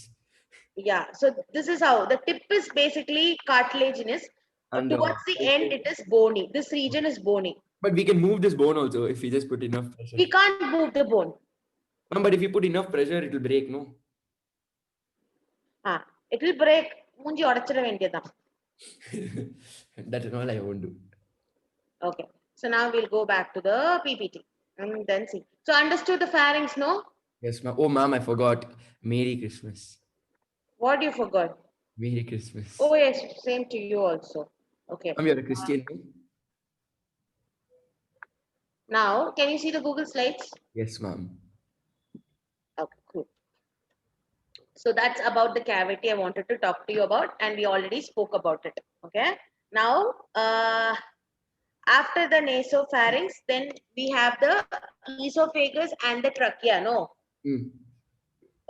Yeah, so this is how the tip is basically cartilaginous. And Towards the end, it is bony. This region is bony. but we can move this bone also if we just put enough pressure. We can't move the bone. No, but if you put enough pressure, it will break, no? It will break. மூஞ்சி உடைச்சிட வேண்டியதுதான். That is all I won't do. Okay, so now we'll go back to the PPT and then see. So understood the pharynx, no? Yes, ma'am. Oh, ma'am, I forgot. Merry Christmas. What you forgot? Merry Christmas. Oh yes, same to you also. Okay. Ma'am, you're a Christian, no? Now, can you see the Google slides? Yes, ma'am. Okay, cool. So that's about the cavity I wanted to talk to you about, and we already spoke about it. Okay. Now, after the nasopharynx, then we have the esophagus and the trachea. No.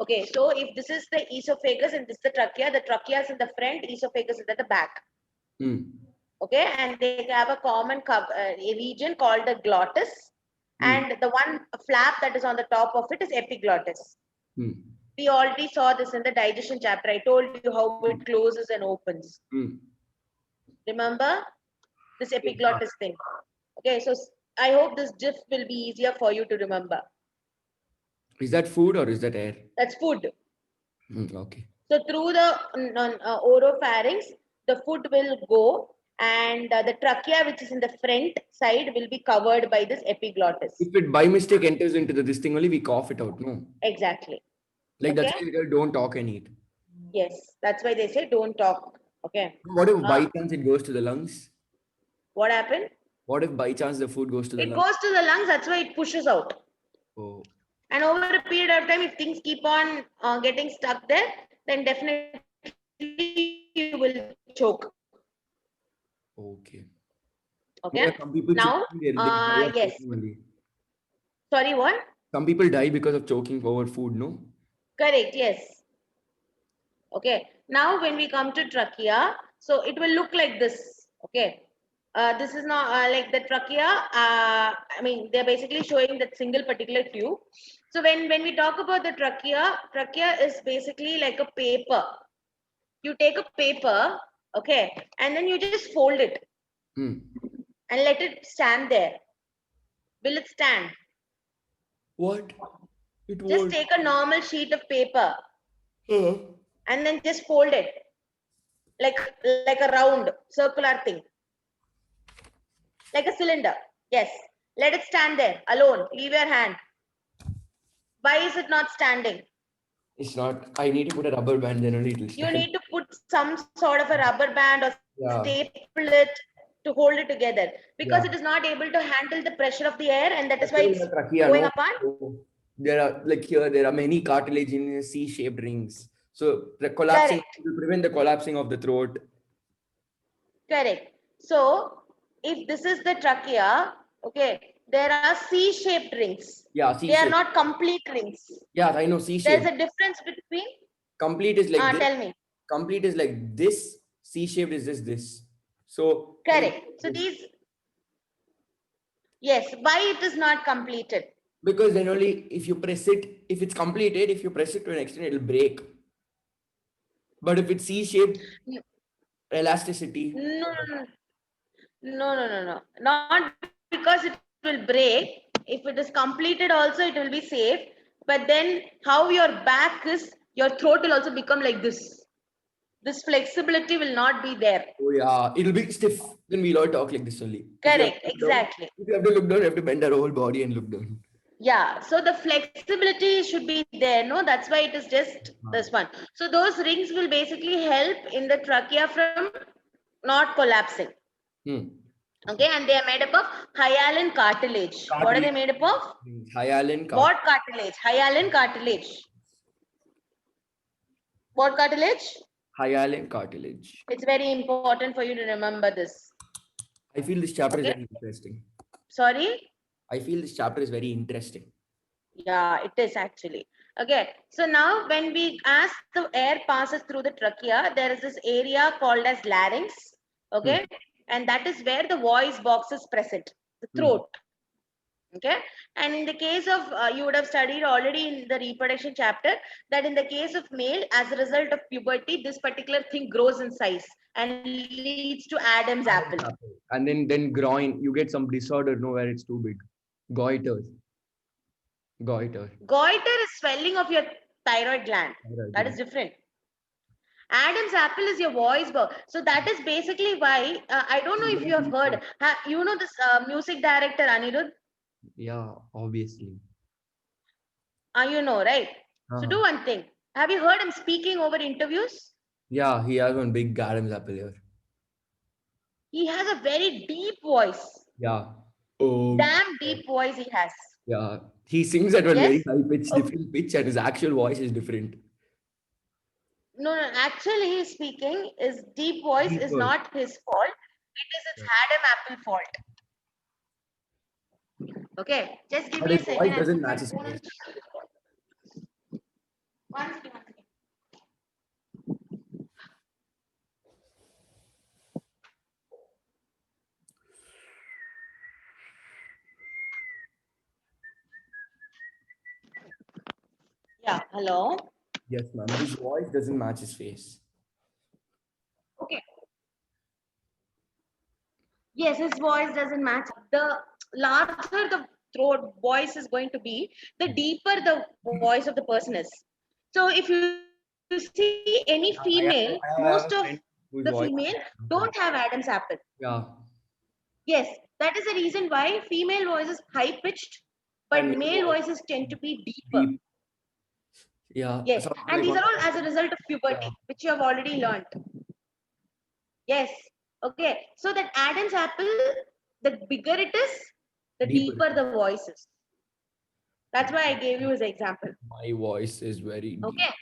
Okay. So if this is the esophagus and this is the trachea is in the front, esophagus is at the back. Okay, and they have a common a region called the glottis, and the one flap that is on the top of it is epiglottis. We already saw this in the digestion chapter. I told you how it closes and opens. Remember this epiglottis thing? Okay, so I hope this GIF will be easier for you to remember. Is that food or is that air? That's food. Okay. So through the oropharynx, the food will go, and the trachea, which is in the front side, will be covered by this epiglottis. If it by mistake enters into this thing only, we cough it out, no? Exactly. Like that's why they don't talk and eat. Yes, that's why they say don't talk. Okay. What if by chance it goes to the lungs? What happened? What if by chance the food goes to the lungs? It goes to the lungs, that's why it pushes out. Oh. And over a period of time, if things keep on getting stuck there, then definitely you will choke. Okay. Okay. Yeah, some people now, yes. Sorry, what? Some people die because of choking over food, no? Correct, yes. Okay. Now, when we come to trachea, so it will look like this. Okay. This is not like the trachea. I mean, they're basically showing that single particular tube. So when we talk about the trachea is basically like a paper. You take a paper, okay, and then you just fold it and let it stand there. Will it stand? What? It just won't. take a normal sheet of paper and then just fold it like a round circular thing, like a cylinder. Yes, let it stand there alone. Leave your hand. Why is it not standing? It's not. I need to put a rubber band, then only it will stand. You need to put some sort of a rubber band or staple it to hold it together, because it is not able to handle the pressure of the air, and that is why it's going apart. There are, like here, there are many cartilaginous C-shaped rings. So the collapsing will prevent the collapsing of the throat. Correct. So if this is the trachea, okay, there are C-shaped rings. Yeah, C-shaped. They are not complete rings. Yeah, I know C-shaped. There's a difference between Complete is like this. Tell me. Complete is like this. C-shaped is just this. So Correct. So these, yes, why it is not completed? because then only if you press it, if it's completed, if you press it to an extent, it'll break. But if it's C-shaped, No, elasticity. no, no, no, no, no, no. Not because it will break. If it is completed, also it will be safe. But then, how your back is, your throat will also become like this. This flexibility will not be there. Oh yeah, it'll be stiff. Then we'll all talk like this only. Correct. Exactly. If you have to look down, you have to bend our whole body and look down. Yeah, so the flexibility should be there, no? That's why it is just this one. So those rings will basically help in the trachea from not collapsing. Okay, and they are made up of hyaline cartilage. What are they made up of? Hyaline cartilage. What cartilage? Hyaline cartilage. What cartilage? Hyaline cartilage. It's very important for you to remember this. I feel this chapter is very interesting. Sorry? I feel this chapter is very interesting. Yeah, it is actually. Okay, so now when we, as the air passes through the trachea, there is this area called as larynx. Okay, and that is where the voice box is present, the throat. Okay, and in the case of, you would have studied already in the reproduction chapter that in the case of male, as a result of puberty, this particular thing grows in size and leads to Adam's apple. And then groin, you get some disorder, no, where it's too big. Goiter. Goiter is swelling of your thyroid gland. That is different. Adam's apple is your voice box. So that is basically why, I don't know if you have heard, you know this music director Anirudh? Yeah, obviously. You know, right? So do one thing. Have you heard him speaking over interviews? Yeah, he has one big Adam's apple here. He has a very deep voice. Yeah. Damn deep voice he has. Yeah. He sings at a very high pitch, different pitch, and his actual voice is different. No, actually speaking, his deep voice is not his fault. It is its Adam apple fault. Okay, just give me a second. Voice doesn't match his face. One second. Yeah, hello. Yes, ma'am. His voice doesn't match his face. Okay. Yes, his voice doesn't match. The larger the throat voice is going to be, the deeper the voice of the person is. So if you see any female, most of the female don't have Adam's apple. Yeah. Yes, that is the reason why female voice is high pitched, but male voices tend to be deeper. Yeah. Yes, and these are all as a result of puberty, which you have already learned. Yes. Okay. So that Adam's apple, the bigger it is, the deeper the voice is. That's why I gave you his example. My voice is very deep. Okay.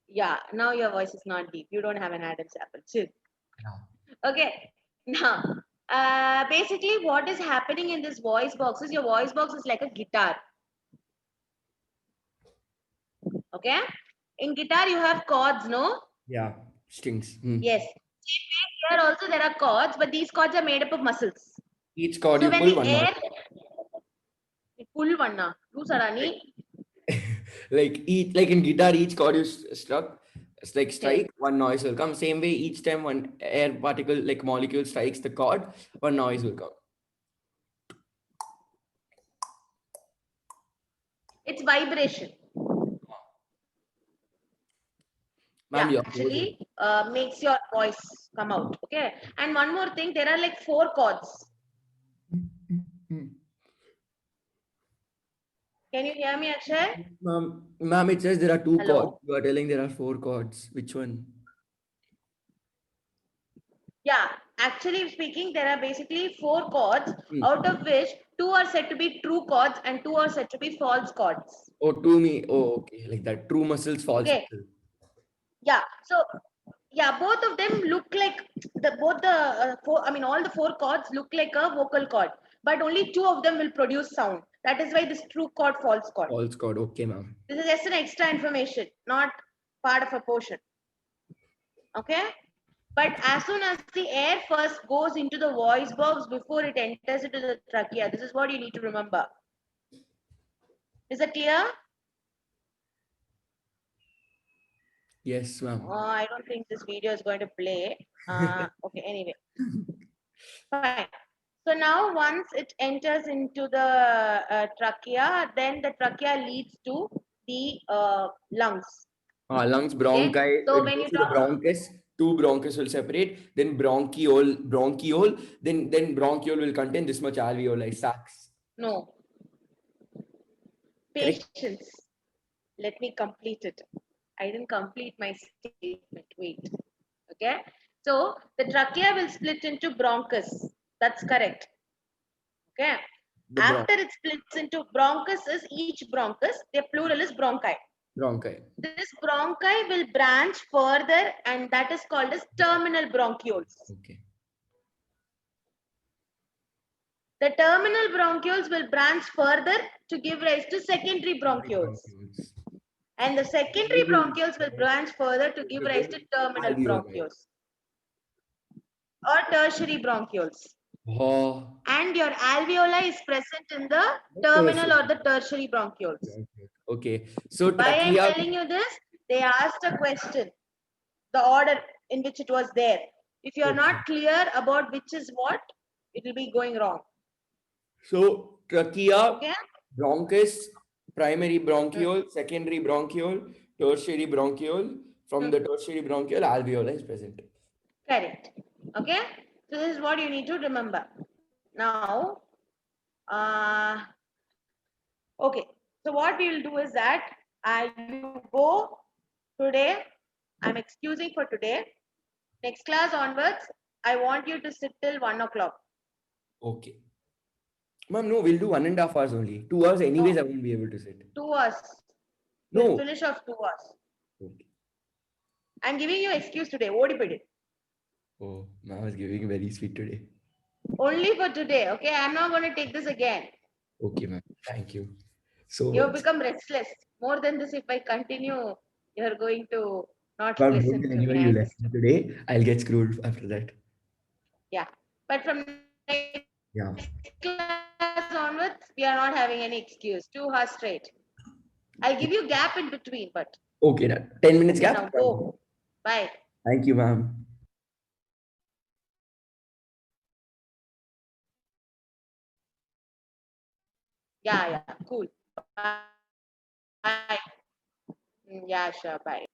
Yeah. Now your voice is not deep. You don't have an Adam's apple. Chill. Yeah. Okay. Now, basically, what is happening in this voice box is your voice box is like a guitar. Okay. In guitar, you have chords, no? Yeah. Strings. Yes. Here also there are chords, but these chords are made up of muscles. Each chord so you when pull the one air, note. Pull one now. Like in guitar, each chord you struck, it's like strike, one noise will come. Same way, each time one air particle, like molecule strikes the chord, one noise will come. It's vibration. Yeah, actually makes your voice come out. Okay. And one more thing, there are like 4 chords. Can you hear me, Akshay? Ma'am, it says there are 2 chords. You are telling there are 4 chords. Which one? Yeah, actually speaking, there are basically 4 chords, out of which 2 are said to be true chords and 2 are said to be false chords. Oh, to me. Oh, okay. Like that. True muscles, false muscles. Yeah. So, yeah, both of them look like all the 4 chords look like a vocal chord, but only 2 of them will produce sound. That is why this true chord, false chord. False chord. Okay, ma'am. This is just an extra information, not part of a portion. Okay? But as soon as the air first goes into the voice box before it enters into the trachea, this is what you need to remember. Is that clear? Yes, ma'am. I don't think this video is going to play. Okay, anyway. Fine. So now once it enters into the trachea, then the trachea leads to the lungs. Lungs, bronchi, So it when goes you to the talk, bronchus, two bronchus will separate, then bronchiole, then bronchiole will contain this much alveoli, sacs. no, Correct? patience. Let me complete it. I didn't complete my statement. Wait. Okay. So the trachea will split into bronchus. That's correct. Okay. The After it splits into bronchus is each bronchus, the plural is bronchi. bronchi. This bronchi will branch further and that is called as terminal bronchioles. Okay. The terminal bronchioles will branch further to give rise to secondary bronchioles. And the secondary bronchioles will branch further to give rise to terminal bronchioles or tertiary bronchioles. Oh. And your alveoli is present in the terminal or the tertiary bronchioles. Okay. So Why I'm trachea. telling you this? They asked a question, the order in which it was there. If you are not clear about which is what, it will be going wrong. So trachea, Okay? bronchus, primary bronchiole, secondary bronchiole, tertiary bronchiole. From the tertiary bronchiole, alveoli is present. Correct. Okay? So this is what you need to remember. Now, okay. So what we will do is that you go today. I'm excusing for today. Next class onwards, I want you to sit till 1 o'clock. Okay. Ma'am, no, we'll do 1.5 hours only. 2 hours, anyways, No. I won't be able to sit. 2 hours. No. We'll finish off 2 hours. Okay. I'm giving you excuse today. Odipidi. Oh, ma'am was giving very sweet today. Only for today. Okay. I'm not going to take this again. Okay, ma'am. Thank you. So You've become restless. More than this, if I continue, you're going to not ma'am, listen don't tell to me. anybody I you left understand. today. I'll get screwed after that. Yeah. But from Yeah. class onwards, we are not having any excuse. 2 hours straight. I'll give you gap in between, but Okay, done. 10 minutes okay, gap. now go. Bye. Thank you, ma'am. Yeah, cool. Bye. Yeah, sure. Bye.